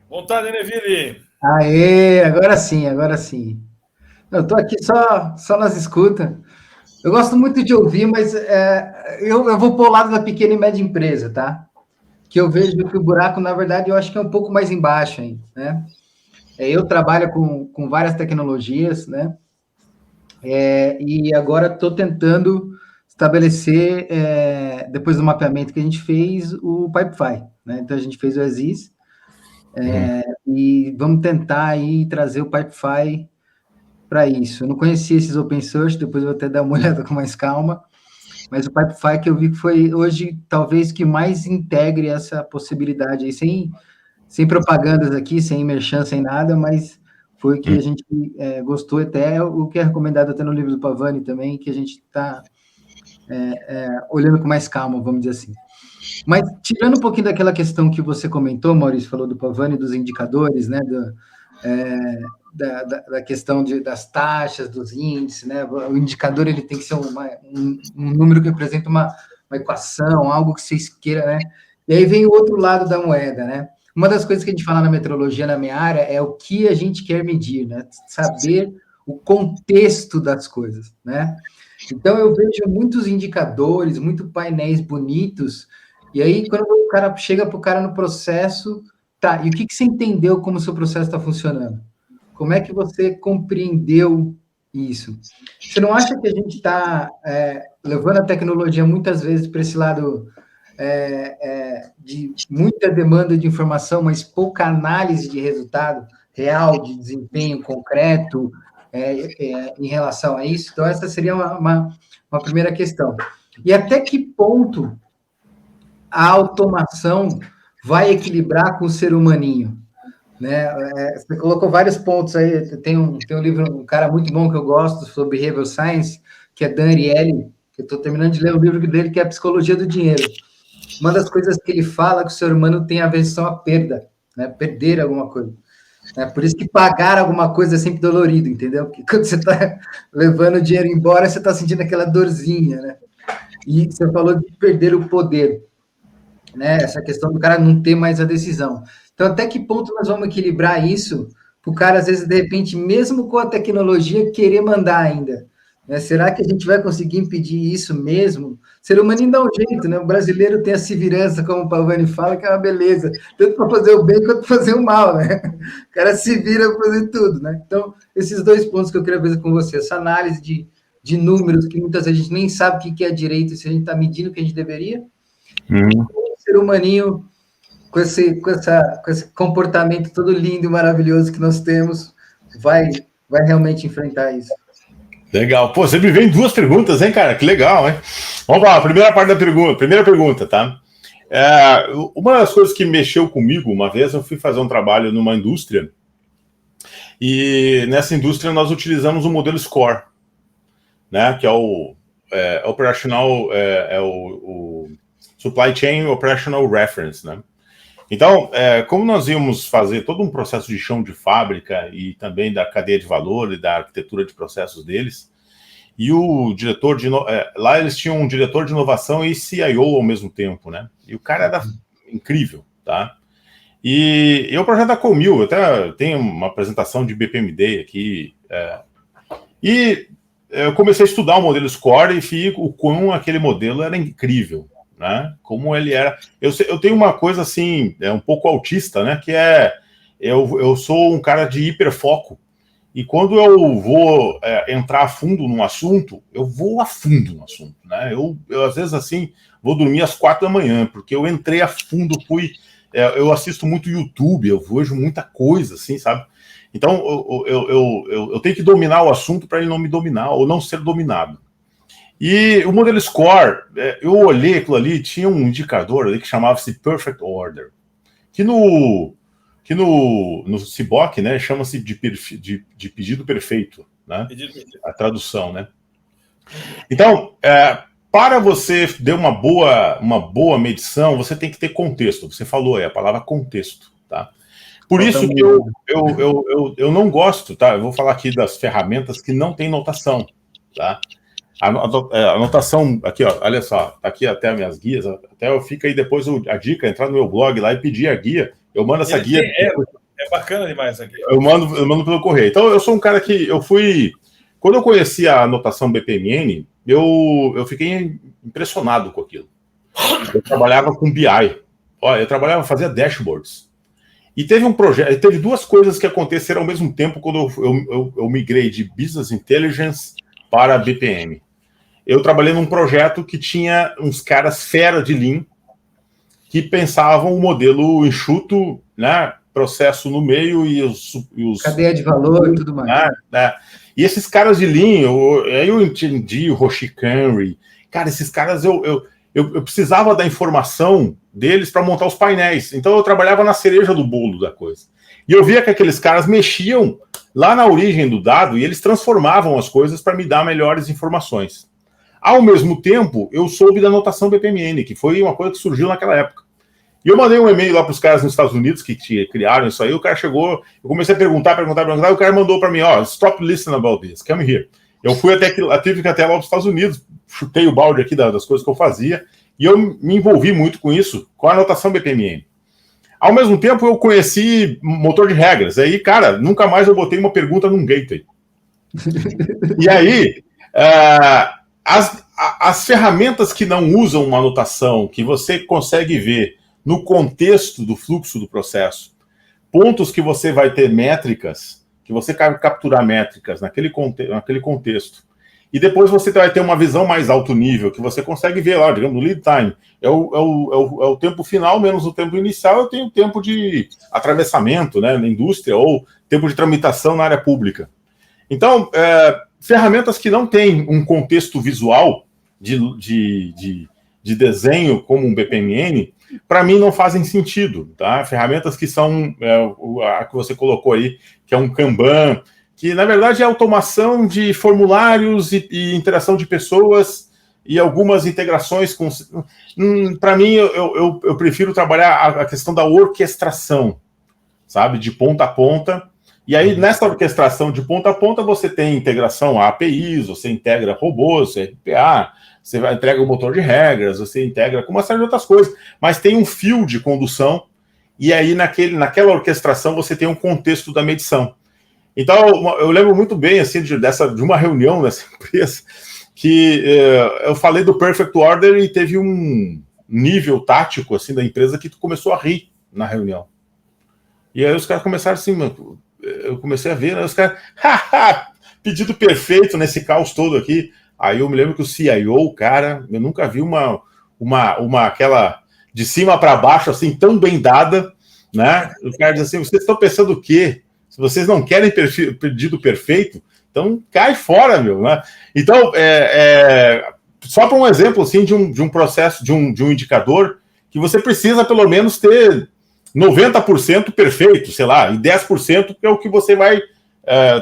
Vontade, né, Vini? Aê, agora sim, agora sim. Eu estou aqui só nas escutas. Eu gosto muito de ouvir, mas eu vou para o lado da pequena e média empresa, tá? Que eu vejo que o buraco, na verdade, eu acho que é um pouco mais embaixo ainda, né? Eu trabalho com várias tecnologias, né? E agora estou tentando estabelecer, depois do mapeamento que a gente fez, o Pipefy, né? Então, a gente fez o Aziz, e vamos tentar aí trazer o Pipefy para isso. Eu não conhecia esses open source, depois eu vou até dar uma olhada com mais calma, mas o Pipefy que eu vi que foi hoje, talvez, que mais integre essa possibilidade aí, sem propagandas aqui, sem merchan, sem nada, mas foi o que a gente gostou, até o que é recomendado até no livro do Pavani também, que a gente está olhando com mais calma, vamos dizer assim. Mas, tirando um pouquinho daquela questão que você comentou, Maurício, falou do Pavani, dos indicadores, né, da questão das taxas, dos índices, né, o indicador ele tem que ser um número que representa uma equação, algo que vocês queiram, né, e aí vem o outro lado da moeda, né. Uma das coisas que a gente fala na metrologia, na minha área, é o que a gente quer medir, né, saber o contexto das coisas, né. Então, eu vejo muitos indicadores, muitos painéis bonitos, e aí, quando o cara chega para o cara no processo, tá, e o que você entendeu como o seu processo está funcionando? Como é que você compreendeu isso? Você não acha que a gente está levando a tecnologia muitas vezes para esse lado de muita demanda de informação, mas pouca análise de resultado real, de desempenho concreto em relação a isso? Então, essa seria uma primeira questão. E até que ponto a automação vai equilibrar com o ser humaninho, né? Você colocou vários pontos aí, tem um livro, um cara muito bom que eu gosto, sobre Behavioral Science, que é Dan Ariely, que eu estou terminando de ler o livro dele, que é a Psicologia do Dinheiro. Uma das coisas que ele fala é que o ser humano tem aversão à perda, né? Perder alguma coisa. Por isso que pagar alguma coisa é sempre dolorido, entendeu? Porque quando você está levando o dinheiro embora, você está sentindo aquela dorzinha, né? E você falou de perder o poder, né? Essa questão do cara não ter mais a decisão. Então, até que ponto nós vamos equilibrar isso para o cara, às vezes, de repente, mesmo com a tecnologia, querer mandar ainda? Né? Será que a gente vai conseguir impedir isso mesmo? O ser humano dá um jeito, né? O brasileiro tem a severança, como o Pavani fala, que é uma beleza, tanto para fazer o bem quanto para fazer o mal, né? O cara se vira para fazer tudo, né? Então, esses dois pontos que eu queria ver com você, essa análise de números, que muitas vezes a gente nem sabe o que é direito, se a gente está medindo o que a gente deveria, o ser humaninho, com esse comportamento todo lindo e maravilhoso que nós temos, vai realmente enfrentar isso. Legal. Pô, sempre vem duas perguntas, hein, cara? Que legal, hein? Vamos lá, primeira parte da pergunta. Primeira pergunta, tá? Uma das coisas que mexeu comigo, uma vez eu fui fazer um trabalho numa indústria, e nessa indústria nós utilizamos o modelo SCORE, né? Que é o operational, o Supply Chain Operational Reference, né? Então, como nós íamos fazer todo um processo de chão de fábrica e também da cadeia de valor e da arquitetura de processos deles, e o diretor lá eles tinham um diretor de inovação e CIO ao mesmo tempo, né? E o cara era incrível, tá? E o projeto da Comil, até tenho uma apresentação de BPMD aqui, e eu comecei a estudar o modelo Score e vi o quão aquele modelo era incrível, né? Como ele era... Eu tenho uma coisa assim, um pouco autista, né? Que eu sou um cara de hiperfoco, e quando eu vou entrar a fundo num assunto, eu vou a fundo no assunto, né? Eu às vezes, assim, vou dormir às 4 da manhã, porque eu entrei a fundo, eu assisto muito YouTube, eu vejo muita coisa, assim, sabe? Então, eu tenho que dominar o assunto para ele não me dominar, ou não ser dominado. E o modelo Score, eu olhei aquilo ali, tinha um indicador ali que chamava-se Perfect Order, que no CBOC, né, chama-se de pedido perfeito, né? A tradução, né? Então, para você ter uma boa medição, você tem que ter contexto. Você falou a palavra contexto, tá? Por isso que eu não gosto, tá? Eu vou falar aqui das ferramentas que não tem notação, tá? A anotação aqui, ó, olha só, tá aqui até as minhas guias, até eu fico aí depois a dica, entrar no meu blog lá e pedir a guia. Eu mando essa guia. É bacana demais aqui. Eu mando pelo correio. Então, eu sou um cara que quando eu conheci a anotação BPMN, eu fiquei impressionado com aquilo. Eu trabalhava com BI. Olha, fazia dashboards. E teve duas coisas que aconteceram ao mesmo tempo quando eu migrei de Business Intelligence para BPM. Eu trabalhei num projeto que tinha uns caras fera de Lean que pensavam o modelo enxuto, né, processo no meio e os cadeia de valor e tudo mais. Né? E esses caras de Lean, eu entendi o Hoshikanri. Cara, esses caras, eu precisava da informação deles para montar os painéis. Então eu trabalhava na cereja do bolo da coisa. E eu via que aqueles caras mexiam lá na origem do dado e eles transformavam as coisas para me dar melhores informações. Ao mesmo tempo, eu soube da anotação BPMN, que foi uma coisa que surgiu naquela época. E eu mandei um e-mail lá para os caras nos Estados Unidos que criaram isso aí, o cara chegou, eu comecei a perguntar, e o cara mandou para mim, stop listening about this, come here. Eu fui tive que até lá para os Estados Unidos, chutei o balde aqui das coisas que eu fazia, e eu me envolvi muito com isso, com a anotação BPMN. Ao mesmo tempo, eu conheci motor de regras. Aí, cara, nunca mais eu botei uma pergunta num gateway. E aí, as ferramentas que não usam uma anotação, que você consegue ver no contexto do fluxo do processo, pontos que você vai ter métricas, que você vai capturar métricas naquele contexto, e depois você vai ter uma visão mais alto nível, que você consegue ver lá, digamos, no lead time. É o tempo final menos o tempo inicial, eu tenho tempo de atravessamento, né, na indústria, ou tempo de tramitação na área pública. Então, ferramentas que não têm um contexto visual de desenho como um BPMN, para mim não fazem sentido, tá? Ferramentas que são a que você colocou aí, que é um Kanban, que na verdade é automação de formulários e interação de pessoas e algumas integrações com... Para mim, eu prefiro trabalhar a questão da orquestração, sabe? De ponta a ponta. E aí, nessa orquestração de ponta a ponta, você tem integração a APIs, você integra robôs, RPA, você entrega o motor de regras, você integra com uma série de outras coisas. Mas tem um fio de condução, e aí naquela orquestração você tem um contexto da medição. Então, eu lembro muito bem assim, de uma reunião nessa empresa, que eu falei do Perfect Order e teve um nível tático assim, da empresa que começou a rir na reunião. E aí os caras começaram assim, eu comecei a ver, né, os caras, pedido perfeito nesse caos todo aqui. Aí eu me lembro que o CIO, cara, eu nunca vi uma aquela de cima para baixo assim, tão bem dada, né? O cara diz assim, vocês estão pensando o quê? Se vocês não querem pedido perfeito, então cai fora, meu, né? Então, só para um exemplo assim, de um processo, de um indicador, que você precisa pelo menos ter 90% perfeito, sei lá, e 10% é o que você vai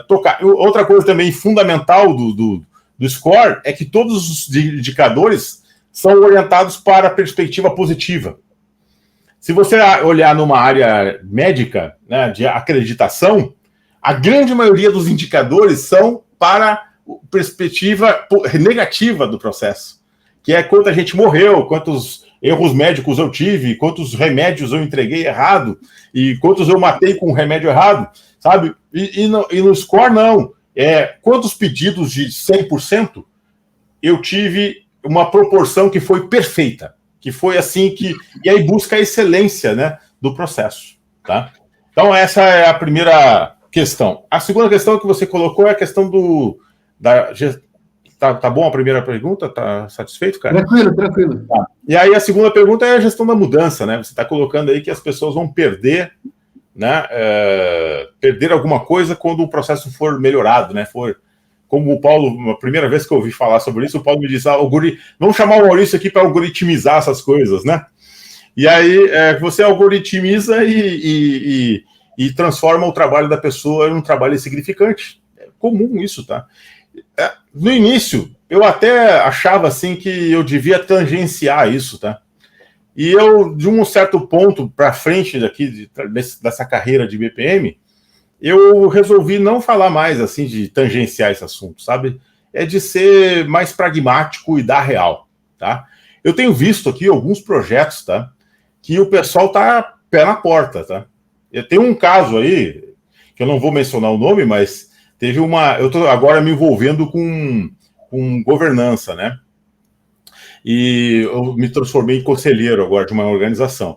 tocar. Outra coisa também fundamental do score é que todos os indicadores são orientados para a perspectiva positiva. Se você olhar numa área médica, né, de acreditação, a grande maioria dos indicadores são para perspectiva negativa do processo, que é quanta gente morreu, quantos erros médicos eu tive, quantos remédios eu entreguei errado, e quantos eu matei com o remédio errado, sabe? E no score, não. Quantos pedidos de 100% eu tive uma proporção que foi perfeita, que foi assim que... E aí busca a excelência, né, do processo, tá? Então, essa é a primeira questão. A segunda questão que você colocou é a questão Tá bom a primeira pergunta? Tá satisfeito, cara? Tranquilo. Tá. E aí a segunda pergunta é a gestão da mudança, né? Você está colocando aí que as pessoas vão perder, né? Perder alguma coisa quando o processo for melhorado, né? Como o Paulo, a primeira vez que eu ouvi falar sobre isso, o Paulo me disse, vamos chamar o Maurício aqui para algoritmizar essas coisas, né? E aí você algoritmiza e transforma o trabalho da pessoa em um trabalho insignificante. É comum isso, tá? No início, eu até achava assim que eu devia tangenciar isso, tá? E eu, de um certo ponto para frente dessa carreira de BPM, eu resolvi não falar mais assim de tangenciar esse assunto, sabe? É de ser mais pragmático e dar real, tá? Eu tenho visto aqui alguns projetos, tá? Que o pessoal tá pé na porta, tá? Eu tenho um caso aí, que eu não vou mencionar o nome, mas eu estou agora me envolvendo com governança, né? E eu me transformei em conselheiro agora de uma organização.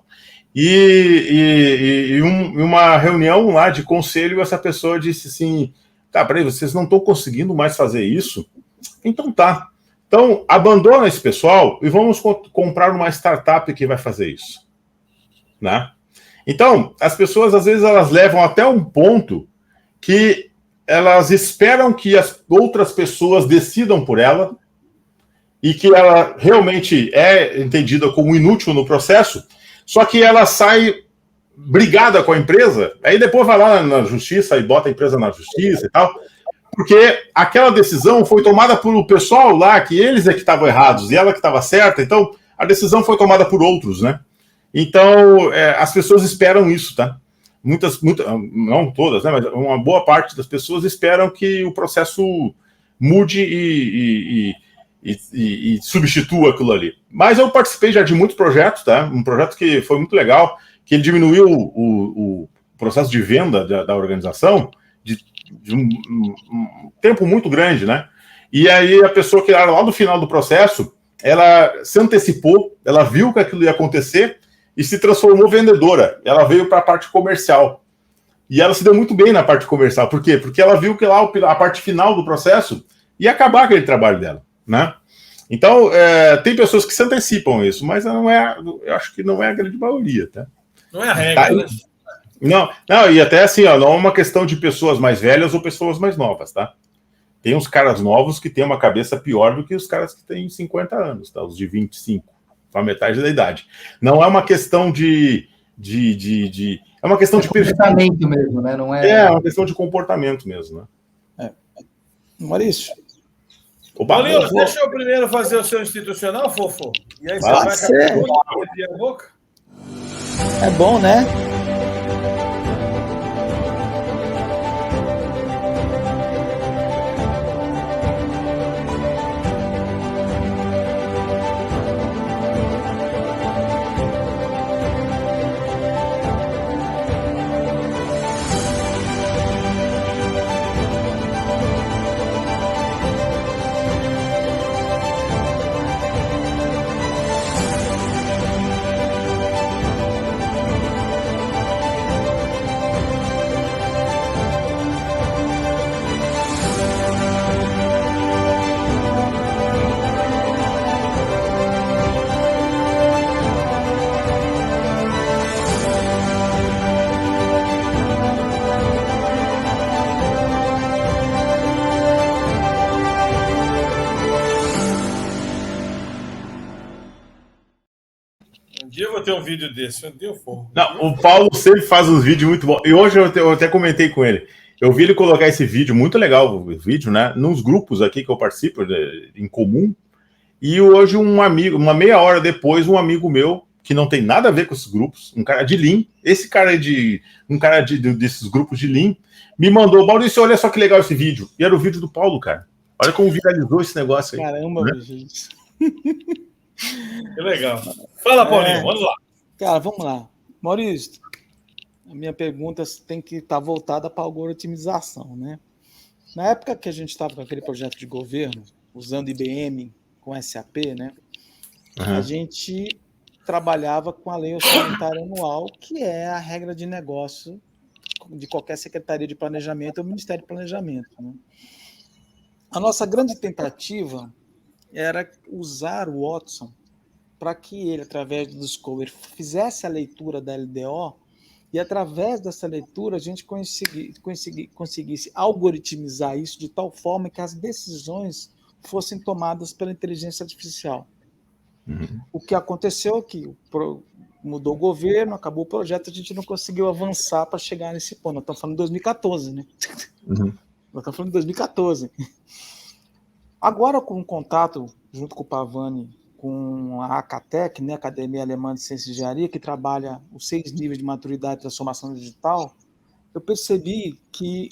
E uma reunião lá de conselho, essa pessoa disse assim, tá, peraí, vocês não estão conseguindo mais fazer isso? Então tá. Então, abandona esse pessoal e vamos comprar uma startup que vai fazer isso, né? Então, as pessoas, às vezes, elas levam até um ponto que elas esperam que as outras pessoas decidam por ela e que ela realmente é entendida como inútil no processo, só que ela sai brigada com a empresa, aí depois vai lá na justiça e bota a empresa na justiça e tal, porque aquela decisão foi tomada por o pessoal lá, que eles é que estavam errados e ela que estava certa, então a decisão foi tomada por outros, né? Então, as pessoas esperam isso, tá? Muitas, não todas, né? Mas uma boa parte das pessoas esperam que o processo mude e substitua aquilo ali. Mas eu participei já de muitos projetos, tá? Um projeto que foi muito legal, que ele diminuiu o processo de venda da organização de um tempo muito grande, né? E aí a pessoa que era lá no final do processo, ela se antecipou, ela viu que aquilo ia acontecer e se transformou vendedora. Ela veio para a parte comercial. E ela se deu muito bem na parte comercial. Por quê? Porque ela viu que lá a parte final do processo ia acabar aquele trabalho dela, né? Então, tem pessoas que se antecipam isso, mas não eu acho que não é a grande maioria, tá? Não é a regra, né? Não, e até assim, ó, não é uma questão de pessoas mais velhas ou pessoas mais novas, tá? Tem uns caras novos que têm uma cabeça pior do que os caras que têm 50 anos, tá? Os de 25, a metade da idade. Não é uma questão é uma questão de comportamento mesmo, né? Não é uma questão de comportamento mesmo, né? Maurício. Paulinho, deixa eu primeiro fazer o seu institucional, fofo. E aí você vai abrir a boca? É bom, né? Eu vou ter um vídeo desse, eu dei fogo. Não, o Paulo sempre faz uns vídeos muito bons. E hoje eu até comentei com ele. Eu vi ele colocar esse vídeo, muito legal o vídeo, né? Nos grupos aqui que eu participo, em comum. E hoje um amigo, uma meia hora depois, um amigo meu, que não tem nada a ver com esses grupos, um cara de Lean, esse cara desses grupos de Lean, me mandou, Maurício, olha só que legal esse vídeo. E era o vídeo do Paulo, cara. Olha como viralizou esse negócio aí. Caramba, né? gente. Que legal. Fala, Paulinho, vamos lá. Cara, vamos lá. Maurício, a minha pergunta tem que estar voltada para a algoritmização, né? Na época que a gente estava com aquele projeto de governo, usando IBM com SAP, né? A gente trabalhava com a lei orçamentária anual, que é a regra de negócio de qualquer secretaria de planejamento ou Ministério de Planejamento, né? A nossa grande tentativa era usar o Watson para que ele, através do Discovery, fizesse a leitura da LDO e, através dessa leitura, a gente conseguisse algoritmizar isso de tal forma que as decisões fossem tomadas pela inteligência artificial. O que aconteceu é que mudou o governo, acabou o projeto, a gente não conseguiu avançar para chegar nesse ponto. Nós estamos falando de 2014, né? Nós estamos falando de 2014. Agora, com um contato, junto com o Pavani, com a Acatec, né, Academia Alemã de Ciência e Engenharia, que trabalha os 6 níveis de maturidade e transformação digital, eu percebi que,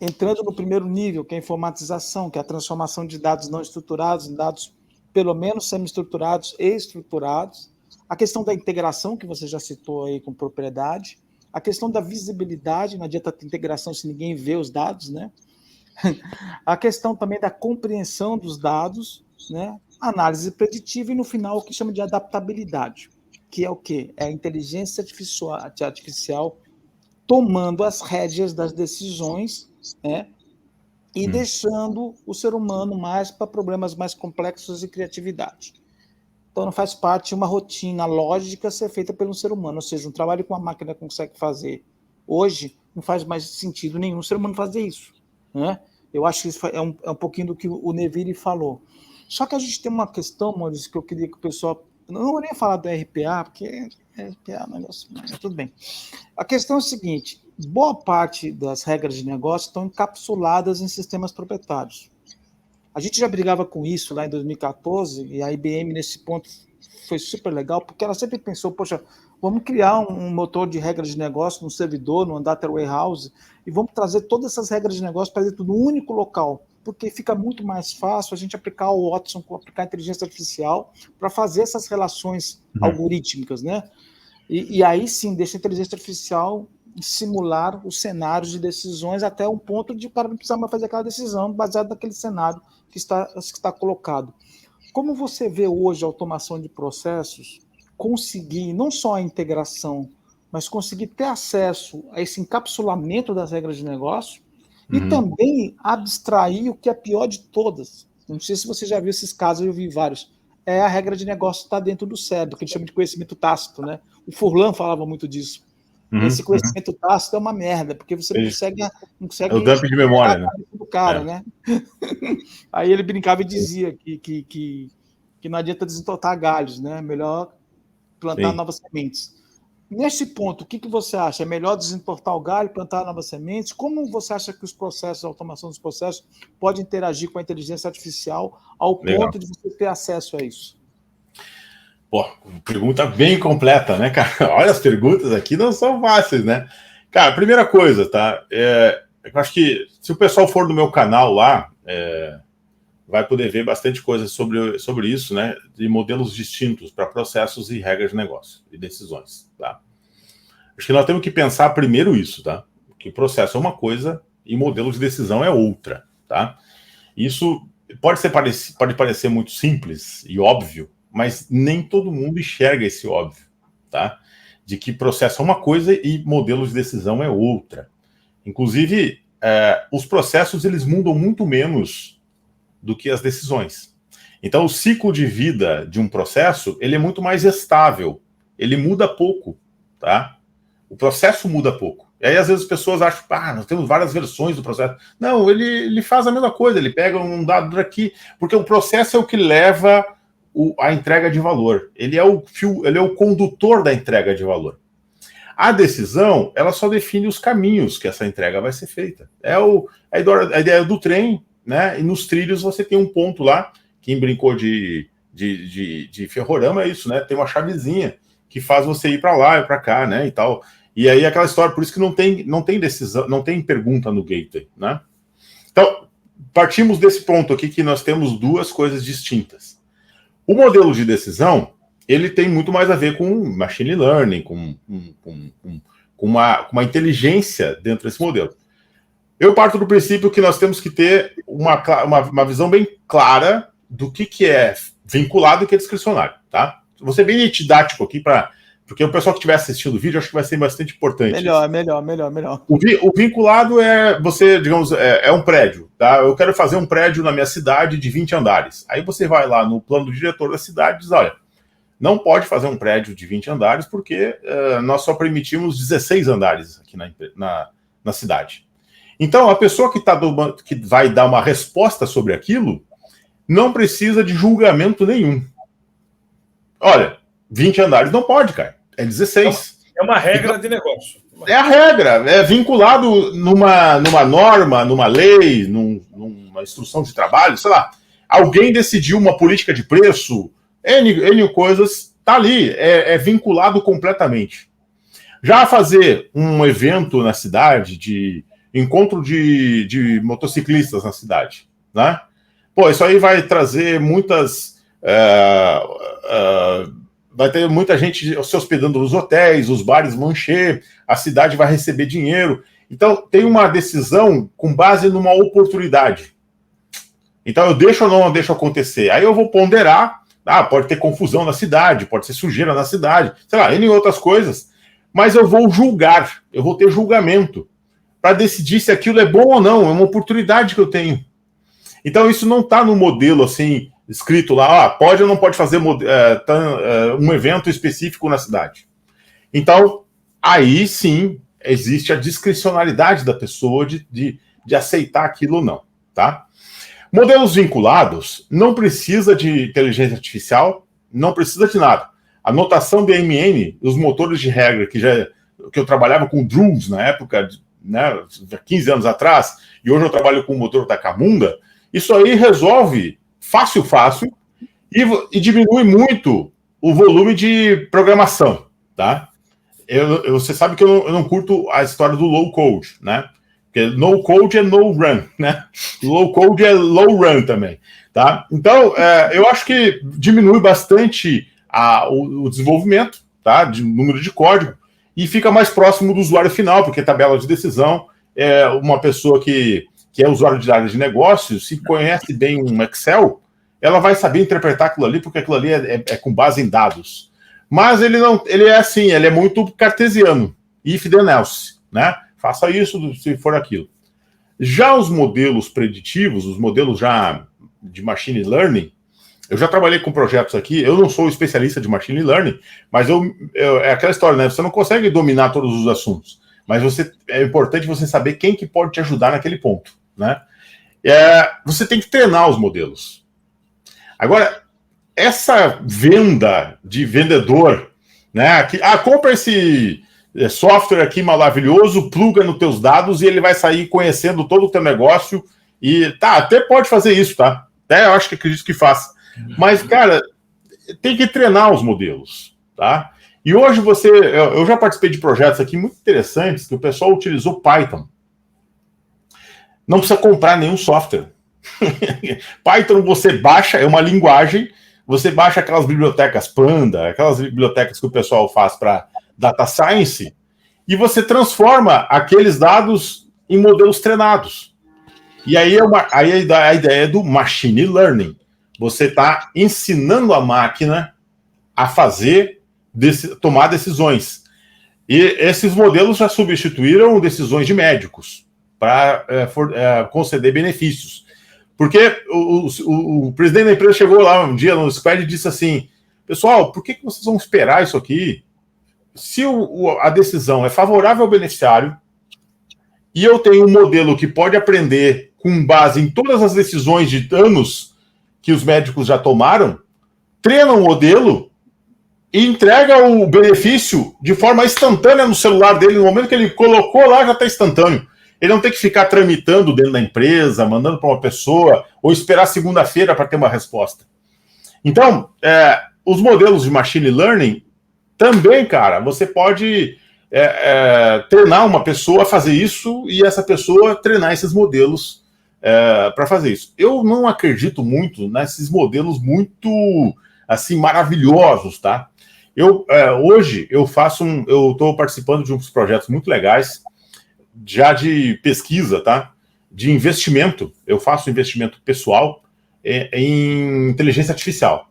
entrando no primeiro nível, que é a informatização, que é a transformação de dados não estruturados em dados pelo menos semi-estruturados e estruturados, a questão da integração, que você já citou aí com propriedade, a questão da visibilidade, não adianta ter integração se ninguém vê os dados, né? A questão também da compreensão dos dados, né? Análise preditiva e, no final, o que chama de adaptabilidade, que é o quê? É a inteligência artificial tomando as rédeas das decisões, né? E deixando o ser humano mais para problemas mais complexos e criatividade. Então, não faz parte de uma rotina lógica ser feita pelo ser humano, ou seja, um trabalho que uma máquina consegue fazer hoje não faz mais sentido nenhum o ser humano fazer isso, né? Eu acho que isso é um pouquinho do que o Neville falou. Só que a gente tem uma questão, Maurício, que eu queria que o pessoal... Não vou nem falar do RPA, porque RPA é um negócio... Mas tudo bem. A questão é a seguinte: boa parte das regras de negócio estão encapsuladas em sistemas proprietários. A gente já brigava com isso lá em 2014, e a IBM, nesse ponto, foi super legal, porque ela sempre pensou, poxa, vamos criar um motor de regras de negócio num servidor, num data warehouse, e vamos trazer todas essas regras de negócio para dentro de um único local, porque fica muito mais fácil a gente aplicar o Watson, aplicar a inteligência artificial, para fazer essas relações algorítmicas, né? E aí sim, deixa a inteligência artificial simular os cenários de decisões até um ponto de o cara não precisar mais fazer aquela decisão baseado naquele cenário que está colocado. Como você vê hoje a automação de processos conseguir não só a integração, mas conseguir ter acesso a esse encapsulamento das regras de negócio e também abstrair o que é pior de todas? Não sei se você já viu esses casos, eu vi vários. É a regra de negócio que está dentro do cérebro, que a gente chama de conhecimento tácito, né? O Furlan falava muito disso. Esse conhecimento tácito é uma merda, porque você não consegue é o dump de memória, né? Do cara, né? Aí ele brincava e dizia que não adianta desentortar galhos, né? Melhor plantar novas sementes. Nesse ponto, o que você acha? É melhor desentortar o galho, plantar novas sementes? Como você acha que os processos, a automação dos processos, pode interagir com a inteligência artificial ao ponto de você ter acesso a isso? Pô, pergunta bem completa, né, cara? Olha, as perguntas aqui não são fáceis, né? Cara, primeira coisa, tá? Eu acho que se o pessoal for no meu canal lá, vai poder ver bastante coisa sobre isso, né? De modelos distintos para processos e regras de negócio e decisões, tá? Acho que nós temos que pensar primeiro isso, tá? Que processo é uma coisa e modelo de decisão é outra, tá? Isso pode parecer muito simples e óbvio, mas nem todo mundo enxerga esse óbvio, tá? De que processo é uma coisa e modelo de decisão é outra. Inclusive, os processos eles mudam muito menos do que as decisões. Então, o ciclo de vida de um processo ele é muito mais estável. Ele muda pouco, tá? O processo muda pouco. E aí, às vezes, as pessoas acham, nós temos várias versões do processo. Não, ele faz a mesma coisa. Ele pega um dado daqui, porque o processo é o que leva a entrega de valor. Ele é o condutor da entrega de valor. A decisão, ela só define os caminhos que essa entrega vai ser feita. É a ideia do trem, né? E nos trilhos você tem um ponto lá, quem brincou de ferrorama é isso, né? Tem uma chavezinha que faz você ir para lá e para cá, né? E tal. E aí aquela história, por isso que não tem decisão, não tem pergunta no gateway, né? Então, partimos desse ponto aqui que nós temos duas coisas distintas. O modelo de decisão, ele tem muito mais a ver com machine learning, com uma inteligência dentro desse modelo. Eu parto do princípio que nós temos que ter uma visão bem clara do que é vinculado e o que é discricionário, tá? Vou ser bem didático aqui, porque o pessoal que estiver assistindo o vídeo, acho que vai ser bastante importante. Melhor. O vinculado é, você, digamos, é um prédio, tá? Eu quero fazer um prédio na minha cidade de 20 andares. Aí você vai lá no plano do diretor da cidade e diz, olha, não pode fazer um prédio de 20 andares porque nós só permitimos 16 andares aqui na cidade. Então, a pessoa que vai dar uma resposta sobre aquilo não precisa de julgamento nenhum. Olha, 20 andares não pode, cara. É 16. É uma regra de negócio. É a regra. É vinculado numa norma, numa lei, numa instrução de trabalho, sei lá. Alguém decidiu uma política de preço, N coisas, tá ali. É vinculado completamente. Já fazer um evento na cidade de encontro de motociclistas na cidade, né? Pô, isso aí vai trazer vai ter muita gente se hospedando nos hotéis, os bares vão encher, a cidade vai receber dinheiro. Então, tem uma decisão com base numa oportunidade. Então, eu deixo ou não deixo acontecer? Aí eu vou ponderar, pode ter confusão na cidade, pode ser sujeira na cidade, sei lá, N outras coisas, mas eu vou julgar, eu vou ter julgamento para decidir se aquilo é bom ou não, é uma oportunidade que eu tenho. Então, isso não está no modelo, assim, escrito lá, pode ou não pode fazer um evento específico na cidade. Então, aí sim, existe a discricionalidade da pessoa de aceitar aquilo ou não, tá? Modelos vinculados não precisa de inteligência artificial, não precisa de nada. A notação BMN, os motores de regra que eu trabalhava com Drules na época, né, 15 anos atrás, e hoje eu trabalho com o motor da Camunda, isso aí resolve fácil, e diminui muito o volume de programação, tá? Você sabe que eu não curto a história do low code, né? Porque no code é no run, né? Low code é low run também, tá? Então, eu acho que diminui bastante o desenvolvimento, tá? De número de código, e fica mais próximo do usuário final, porque tabela de decisão é uma pessoa que é usuário de área de negócios, se conhece bem um Excel, ela vai saber interpretar aquilo ali, porque aquilo ali é com base em dados. Mas ele é assim, ele é muito cartesiano, if then else, né? Faça isso se for aquilo. Já os modelos preditivos, os modelos já de machine learning, eu já trabalhei com projetos aqui, eu não sou especialista de machine learning, mas é aquela história, né? Você não consegue dominar todos os assuntos, mas é importante você saber quem que pode te ajudar naquele ponto, né? Você tem que treinar os modelos. Agora, essa venda de vendedor, né? Compra esse software aqui maravilhoso, pluga nos teus dados e ele vai sair conhecendo todo o teu negócio e até pode fazer isso, tá? Até eu acho que acredito que faça. Mas, cara, tem que treinar os modelos, tá? E hoje eu já participei de projetos aqui muito interessantes que o pessoal utilizou Python. Não precisa comprar nenhum software. Python você baixa, é uma linguagem, você baixa aquelas bibliotecas Panda, aquelas bibliotecas que o pessoal faz para data science, e você transforma aqueles dados em modelos treinados. E aí a ideia é do machine learning. Você está ensinando a máquina a tomar decisões. E esses modelos já substituíram decisões de médicos para conceder benefícios. Porque o presidente da empresa chegou lá um dia no Squad e disse assim, pessoal, por que vocês vão esperar isso aqui? Se a decisão é favorável ao beneficiário e eu tenho um modelo que pode aprender com base em todas as decisões de anos que os médicos já tomaram, treina um modelo e entrega o benefício de forma instantânea no celular dele. No momento que ele colocou lá, já está instantâneo. Ele não tem que ficar tramitando dentro da empresa, mandando para uma pessoa, ou esperar segunda-feira para ter uma resposta. Então, os modelos de machine learning também, cara, você pode treinar uma pessoa a fazer isso e essa pessoa treinar esses modelos para fazer isso. Eu não acredito muito nesses modelos muito assim, maravilhosos, tá? Hoje eu estou participando de uns projetos muito legais, já de pesquisa, tá? De investimento. Eu faço investimento pessoal em inteligência artificial.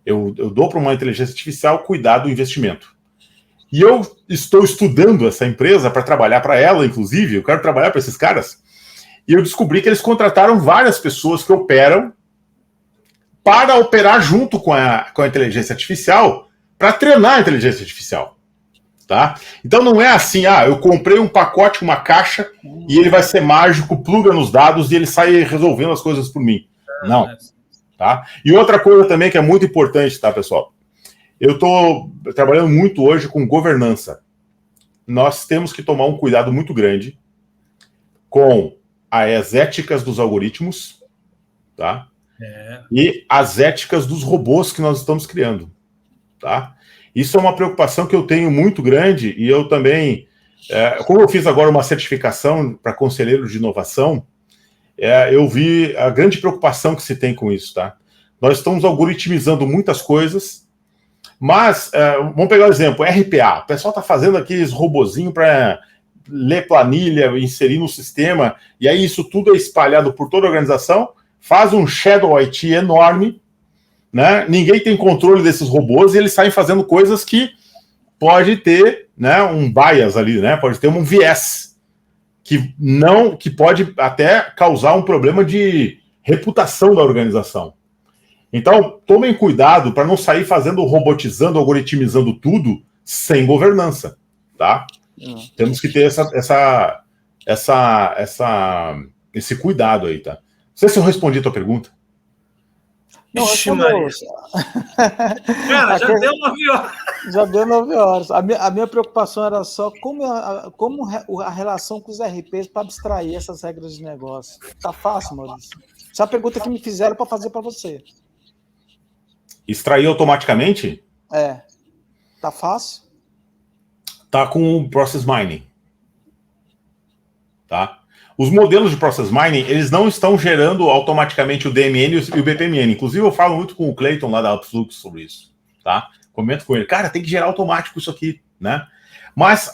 Eu dou para uma inteligência artificial cuidar do investimento. E eu estou estudando essa empresa para trabalhar para ela, inclusive. Eu quero trabalhar para esses caras. E eu descobri que eles contrataram várias pessoas que operam para operar junto com a inteligência artificial, para treinar a inteligência artificial. Tá? Então não é assim, eu comprei um pacote, uma caixa, e ele vai ser mágico, pluga nos dados e ele sai resolvendo as coisas por mim. Não. Tá? E outra coisa também que é muito importante, tá, pessoal? Eu estou trabalhando muito hoje com governança. Nós temos que tomar um cuidado muito grande com as éticas dos algoritmos, tá? E as éticas dos robôs que nós estamos criando, tá? Isso é uma preocupação que eu tenho muito grande, e eu também, como eu fiz agora uma certificação para conselheiro de inovação, eu vi a grande preocupação que se tem com isso, tá? Nós estamos algoritmizando muitas coisas, mas, vamos pegar o exemplo, RPA. O pessoal está fazendo aqueles robozinhos para ler planilha, inserir no sistema, e aí isso tudo é espalhado por toda a organização, faz um shadow IT enorme, né? Ninguém tem controle desses robôs e eles saem fazendo coisas que pode ter, né, um bias ali, né? Pode ter um viés que pode até causar um problema de reputação da organização. Então, tomem cuidado para não sair fazendo, robotizando, algoritmizando tudo sem governança, tá? Temos que ter esse cuidado aí, tá? Não sei se eu respondi a tua pergunta. Não, cara, já deu 9 horas. Já deu 9 horas. A minha preocupação era só como a relação com os RPs para abstrair essas regras de negócio. Tá fácil, Maurício. Essa é a pergunta que me fizeram para fazer para você. Extrair automaticamente? Tá fácil? Tá com o Process Mining. Tá? Os modelos de Process Mining, eles não estão gerando automaticamente o DMN e o BPMN. Inclusive, eu falo muito com o Clayton lá da Upflux sobre isso. Tá? Comento com ele. Cara, tem que gerar automático isso aqui. Né? Mas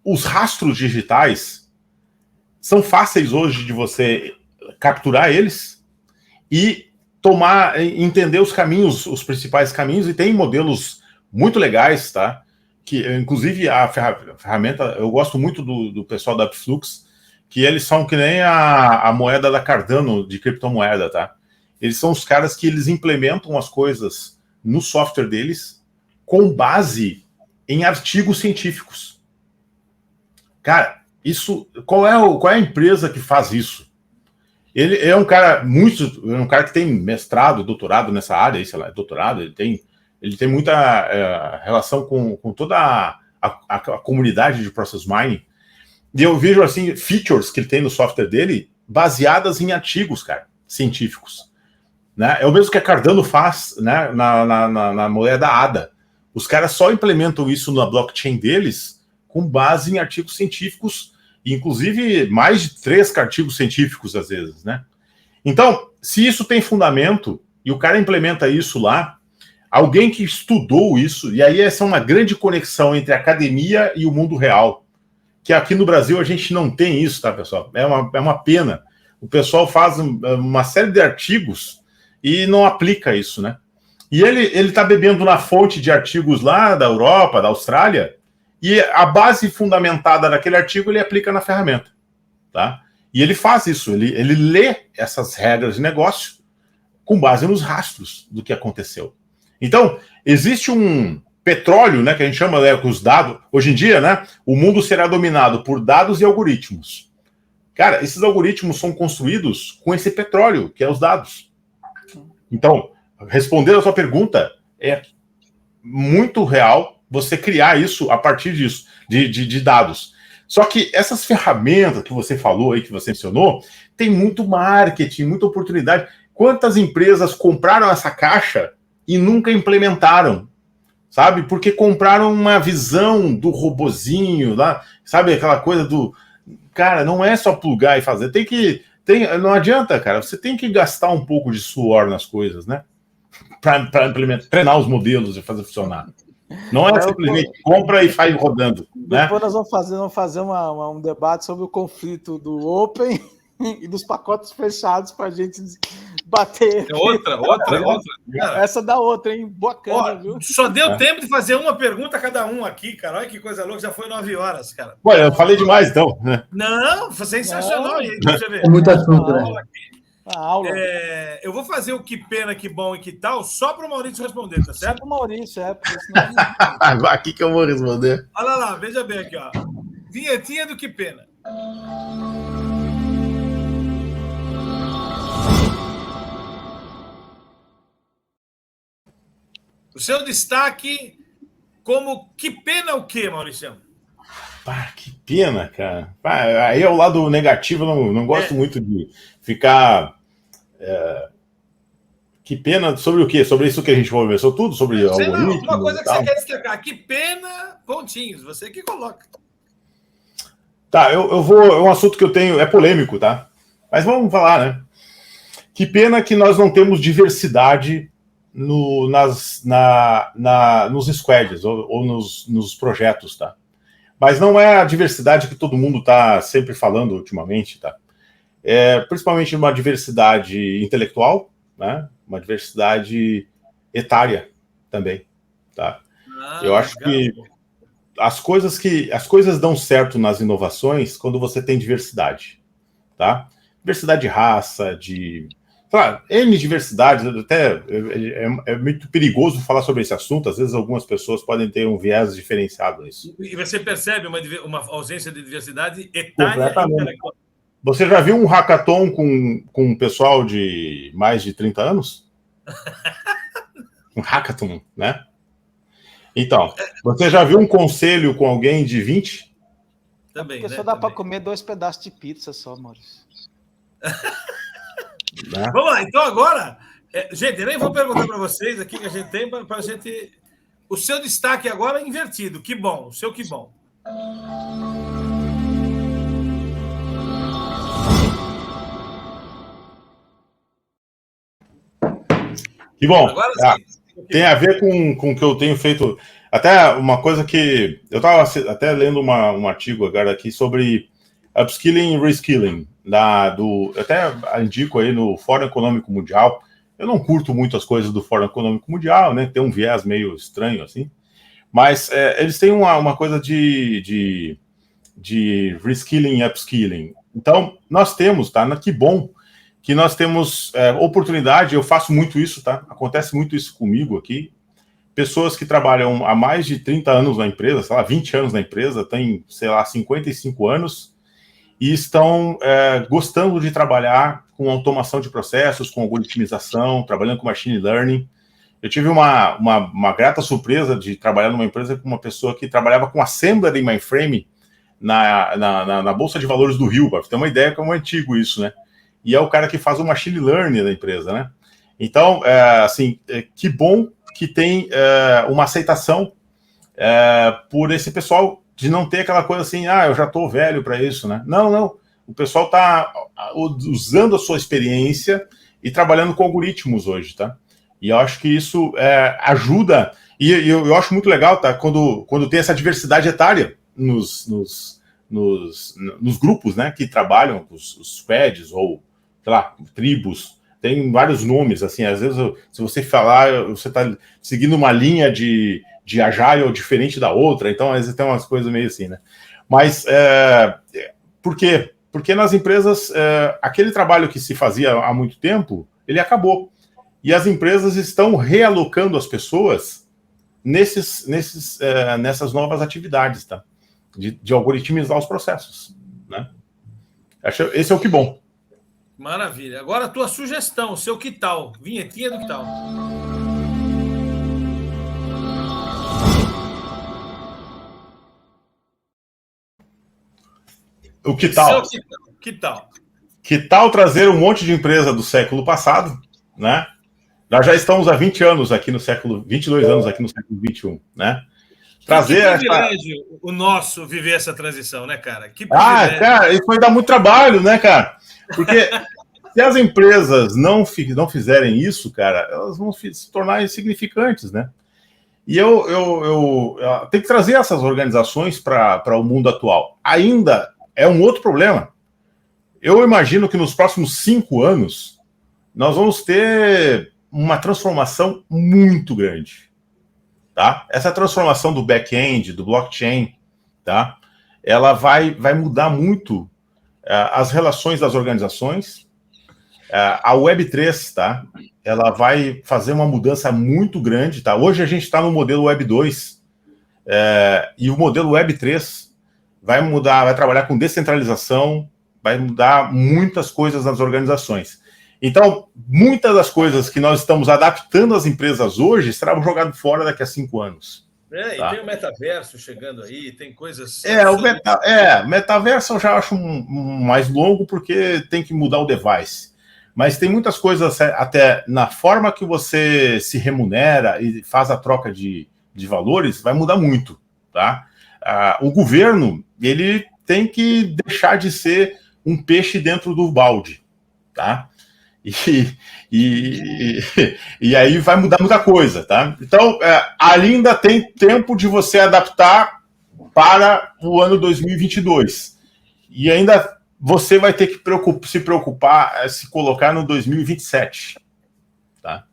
os rastros digitais são fáceis hoje de você capturar eles e entender os caminhos, os principais caminhos, e tem modelos muito legais, tá? Que, inclusive, a ferramenta, eu gosto muito do pessoal da Upflux, que eles são que nem a moeda da Cardano de criptomoeda, tá? Eles são os caras que eles implementam as coisas no software deles com base em artigos científicos. Cara, qual é a empresa que faz isso? Ele é um cara que tem mestrado, doutorado nessa área, sei lá, doutorado, ele tem muita relação com toda a comunidade de Process Mining. E eu vejo, assim, features que ele tem no software dele baseadas em artigos, cara, científicos. Né? É o mesmo que a Cardano faz, né, na moeda ADA. Os caras só implementam isso na blockchain deles com base em artigos científicos, inclusive mais de 3 artigos científicos, às vezes, né? Então, se isso tem fundamento e o cara implementa isso lá, alguém que estudou isso, e aí essa é uma grande conexão entre a academia e o mundo real, que aqui no Brasil a gente não tem isso, tá, pessoal? É uma pena. O pessoal faz uma série de artigos e não aplica isso, né? E ele está bebendo na fonte de artigos lá da Europa, da Austrália, e a base fundamentada daquele artigo ele aplica na ferramenta, tá? E ele faz isso, ele lê essas regras de negócio com base nos rastros do que aconteceu. Então, existe um petróleo, né, que a gente chama, né, com os dados. Hoje em dia, né, o mundo será dominado por dados e algoritmos. Cara, esses algoritmos são construídos com esse petróleo, que é os dados. Então, respondendo a sua pergunta, é muito real você criar isso a partir disso, de dados. Só que essas ferramentas que você falou aí, que você mencionou, tem muito marketing, muita oportunidade. Quantas empresas compraram essa caixa e nunca implementaram? Sabe? Porque compraram uma visão do robozinho lá, sabe? Aquela coisa do... Cara, não é só plugar e fazer. Não adianta, cara. Você tem que gastar um pouco de suor nas coisas, né? para implementar, treinar os modelos e fazer funcionar. Não é simplesmente compra e faz rodando. Depois né? nós vamos fazer um debate sobre o conflito do Open e dos pacotes fechados para a gente bater. Outra. Cara, Essa da outra, hein? Bacana, viu? Só deu tempo de fazer uma pergunta a cada um aqui, cara. Olha que coisa louca, já foi 9 horas, cara. Olha, eu falei demais, então. Não, foi sensacional. Aí, deixa eu ver. É muito assunto, né? A aula. Eu vou fazer o que pena, que bom e que tal, só para o Maurício responder, tá certo? Só pro Maurício, porque senão... Aqui que eu vou responder. Olha lá, veja bem aqui, ó. Vinhetinha do que pena. O seu destaque como que pena o quê, Maurício? Que pena, cara. Aí é o lado negativo, eu não gosto muito de ficar... Que pena sobre o quê? Sobre isso que a gente conversou tudo? Sobre algoritmos? Uma coisa que você quer destacar. Que pena, pontinhos. Você que coloca. Tá, eu vou... É um assunto que eu tenho... É polêmico, tá? Mas vamos falar, né? Que pena que nós não temos diversidade nos squads ou nos projetos, tá? Mas não é a diversidade que todo mundo está sempre falando ultimamente, tá? Principalmente uma diversidade intelectual, né? Uma diversidade etária também, tá? Eu acho que as coisas dão certo nas inovações quando você tem diversidade, tá? Diversidade de raça, claro, N diversidades, até é muito perigoso falar sobre esse assunto, às vezes algumas pessoas podem ter um viés diferenciado nisso. E você percebe uma ausência de diversidade etária e intelectual. Você já viu um hackathon com um pessoal de mais de 30 anos? Um hackathon, né? Então, você já viu um conselho com alguém de 20? Também, Porque né? só dá para comer 2 pedaços de pizza só, Maurício. Né? Vamos lá, então agora, gente, nem vou perguntar para vocês aqui que a gente tem para a gente. O seu destaque agora é invertido, que bom, o seu que bom. Que bom. Agora sim. Tem a ver com o que eu tenho feito. Até uma coisa que eu estava até lendo um artigo agora aqui sobre upskilling e reskilling. Eu até indico aí no Fórum Econômico Mundial. Eu não curto muito as coisas do Fórum Econômico Mundial, né? Tem um viés meio estranho assim. Mas eles têm uma coisa de reskilling e upskilling. Então, nós temos, tá? Que bom que nós temos oportunidade, eu faço muito isso, tá? Acontece muito isso comigo aqui. Pessoas que trabalham há mais de 30 anos na empresa, sei lá, 20 anos na empresa, têm, sei lá, 55 anos, e estão gostando de trabalhar com automação de processos, com algoritmização, trabalhando com machine learning. Eu tive uma grata surpresa de trabalhar numa empresa com uma pessoa que trabalhava com assembler em mainframe na Bolsa de Valores do Rio, para ter uma ideia como é antigo isso, né? E é o cara que faz o machine learning da empresa, né? Então, que bom que tem uma aceitação por esse pessoal de não ter aquela coisa assim, eu já estou velho para isso, né? Não. O pessoal está usando a sua experiência e trabalhando com algoritmos hoje, tá? E eu acho que isso ajuda, e eu acho muito legal, tá? Quando tem essa diversidade etária nos grupos, né? Que trabalham, os squads ou sei lá, tribos, tem vários nomes, assim, às vezes, se você falar, você está seguindo uma linha de agile diferente da outra, então, às vezes tem umas coisas meio assim, né? Mas, por quê? Porque nas empresas, aquele trabalho que se fazia há muito tempo, ele acabou. E as empresas estão realocando as pessoas nessas novas atividades, tá? De algoritmizar os processos, né? Esse é o que bom. Maravilha. Agora a tua sugestão, o seu que tal? Vinhetinha do que tal? O que tal? Que tal? Que tal trazer um monte de empresa do século passado, né? Nós já estamos há 20 anos aqui no século... 22 anos aqui no século XXI, né? Trazer que privilégio o nosso viver essa transição, né, cara? Que cara, isso vai dar muito trabalho, né, cara? Porque Se as empresas não fizerem isso, cara, elas vão se tornar insignificantes, né? E eu tenho que trazer essas organizações para o mundo atual. Ainda é um outro problema. Eu imagino que nos próximos 5 anos nós vamos ter uma transformação muito grande, tá? Essa transformação do back-end, do blockchain, tá? Ela vai mudar muito as relações das organizações. A Web3, tá? Ela vai fazer uma mudança muito grande, tá? Hoje a gente está no modelo Web 2 e o modelo Web 3 vai mudar, vai trabalhar com descentralização, vai mudar muitas coisas nas organizações. Então, muitas das coisas que nós estamos adaptando às empresas hoje serão jogadas fora daqui a 5 anos. E tem o metaverso chegando aí, tem coisas... Metaverso eu já acho mais longo porque tem que mudar o device. Mas tem muitas coisas, até na forma que você se remunera e faz a troca de valores, vai mudar muito, tá? O governo, ele tem que deixar de ser um peixe dentro do balde, tá? E aí vai mudar muita coisa, tá? Então, ali ainda tem tempo de você adaptar para o ano 2022. E ainda você vai ter que se preocupar, se colocar no 2027, tá?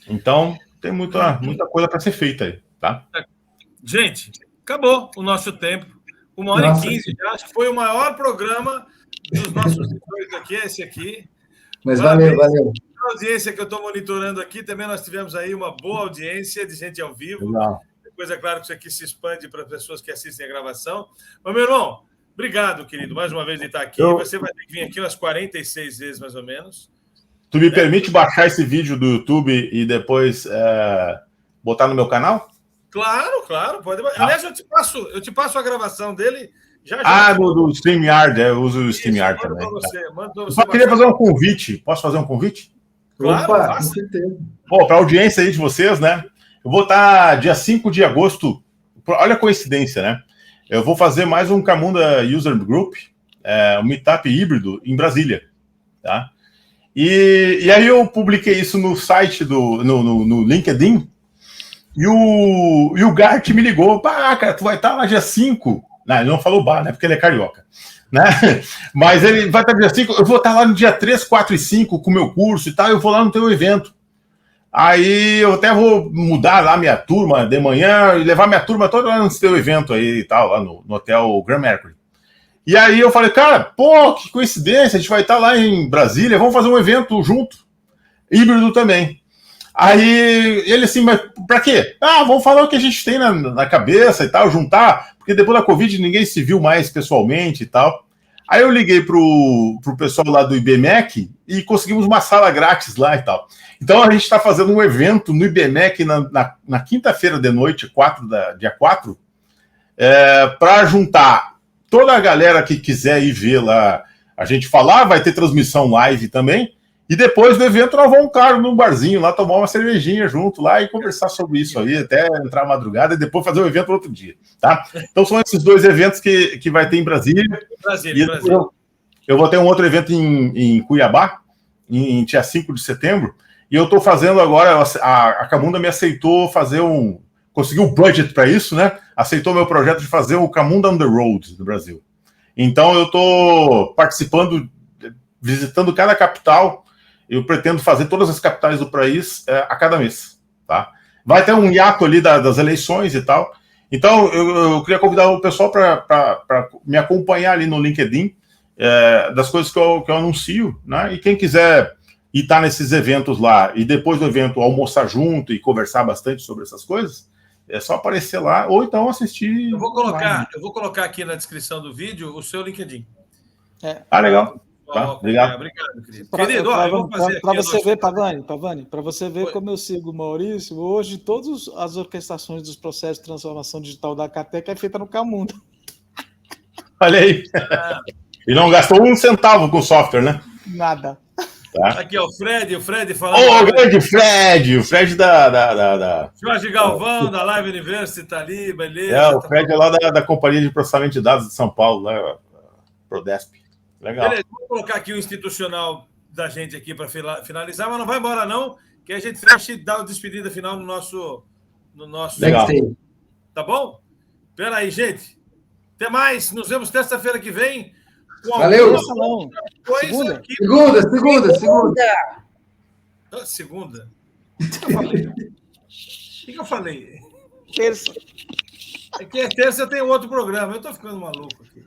Então, tem muita coisa para ser feita aí, tá? Gente, acabou o nosso tempo. 1h15 já, acho que foi o maior programa dos nossos setores aqui, esse aqui. Mas valeu. A audiência que eu estou monitorando aqui, também nós tivemos aí uma boa audiência de gente ao vivo. Legal. Depois, é claro que isso aqui se expande para pessoas que assistem a gravação. Mas, meu irmão, obrigado, querido, mais uma vez de estar aqui. Você vai ter que vir aqui umas 46 vezes, mais ou menos. Tu me permite baixar esse vídeo do YouTube e depois botar no meu canal? Claro, pode. Aliás, eu te passo a gravação dele já. Do StreamYard, eu uso o StreamYard também. Eu só queria fazer um convite. Posso fazer um convite? Claro, Opa, com certeza. Bom, para a audiência aí de vocês, né? Eu vou estar dia 5 de agosto. Olha a coincidência, né? Eu vou fazer mais um Camunda User Group, um meetup híbrido em Brasília, tá? E aí eu publiquei isso no site no LinkedIn e o Gart me ligou. Cara, tu vai estar lá dia 5. Não, ele não falou né? Porque ele é carioca, né? Mas ele vai estar dia 5. Eu vou estar lá no dia 3, 4 e 5 com o meu curso e tal. Eu vou lá no teu evento. Aí eu até vou mudar lá minha turma de manhã e levar minha turma toda lá no teu evento aí e tal, lá no hotel Grand Mercury. E aí eu falei, cara, que coincidência, a gente vai estar lá em Brasília, vamos fazer um evento junto, híbrido também. Aí ele assim, mas pra quê? Vamos falar o que a gente tem na cabeça e tal, juntar, porque depois da Covid ninguém se viu mais pessoalmente e tal. Aí eu liguei pro pessoal lá do IBMEC e conseguimos uma sala grátis lá e tal. Então a gente está fazendo um evento no IBMEC na quinta-feira de noite, dia 4, para juntar toda a galera que quiser ir ver lá a gente falar, vai ter transmissão live também. E depois do evento nós vamos, claro, num barzinho lá, tomar uma cervejinha junto lá e conversar sobre isso aí, até entrar à madrugada e depois fazer o evento no outro dia, tá? Então são esses 2 eventos que vai ter em Brasília. Brasília. Eu vou ter um outro evento em Cuiabá, em dia 5 de setembro, e eu estou fazendo agora, a Camunda me aceitou conseguiu um budget para isso, né? Aceitou meu projeto de fazer o Camunda on the Road do Brasil. Então eu estou participando, visitando cada capital. Eu pretendo fazer todas as capitais do país a cada mês, tá? Vai ter um hiato ali das eleições e tal. Então, eu queria convidar o pessoal para me acompanhar ali no LinkedIn das coisas que eu anuncio, né? E quem quiser estar nesses eventos lá e depois do evento almoçar junto e conversar bastante sobre essas coisas, é só aparecer lá ou então assistir. Eu vou colocar aqui na descrição do vídeo o seu LinkedIn. Legal. Tá, obrigado, querido. Para você ver, Pavani, para você ver como eu sigo o Maurício, hoje todas as orquestrações dos processos de transformação digital da Catec é feita no Camunda. Olha aí. E não gastou 1 centavo com software, né? Nada. Tá. Aqui, ó, o Fred falando. O grande Fred! O Fred da... Jorge Galvão, da Live University, tá ali, beleza. O Fred é lá da Companhia de Processamento de Dados de São Paulo, né? Prodesp. Legal. Beleza, vou colocar aqui o institucional da gente aqui para finalizar, mas não vai embora, não, que a gente fecha e dá a despedida final no nosso. Legal. Tá bom? Espera aí, gente. Até mais. Nos vemos terça-feira que vem. Valeu. Coisa que... Segunda. O que eu falei? Terça. Aqui é terça, eu tenho outro programa. Eu estou ficando maluco aqui.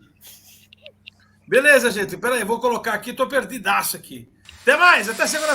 Beleza, gente. Espera aí, vou colocar aqui. Estou perdidaço aqui. Até mais. Até segunda.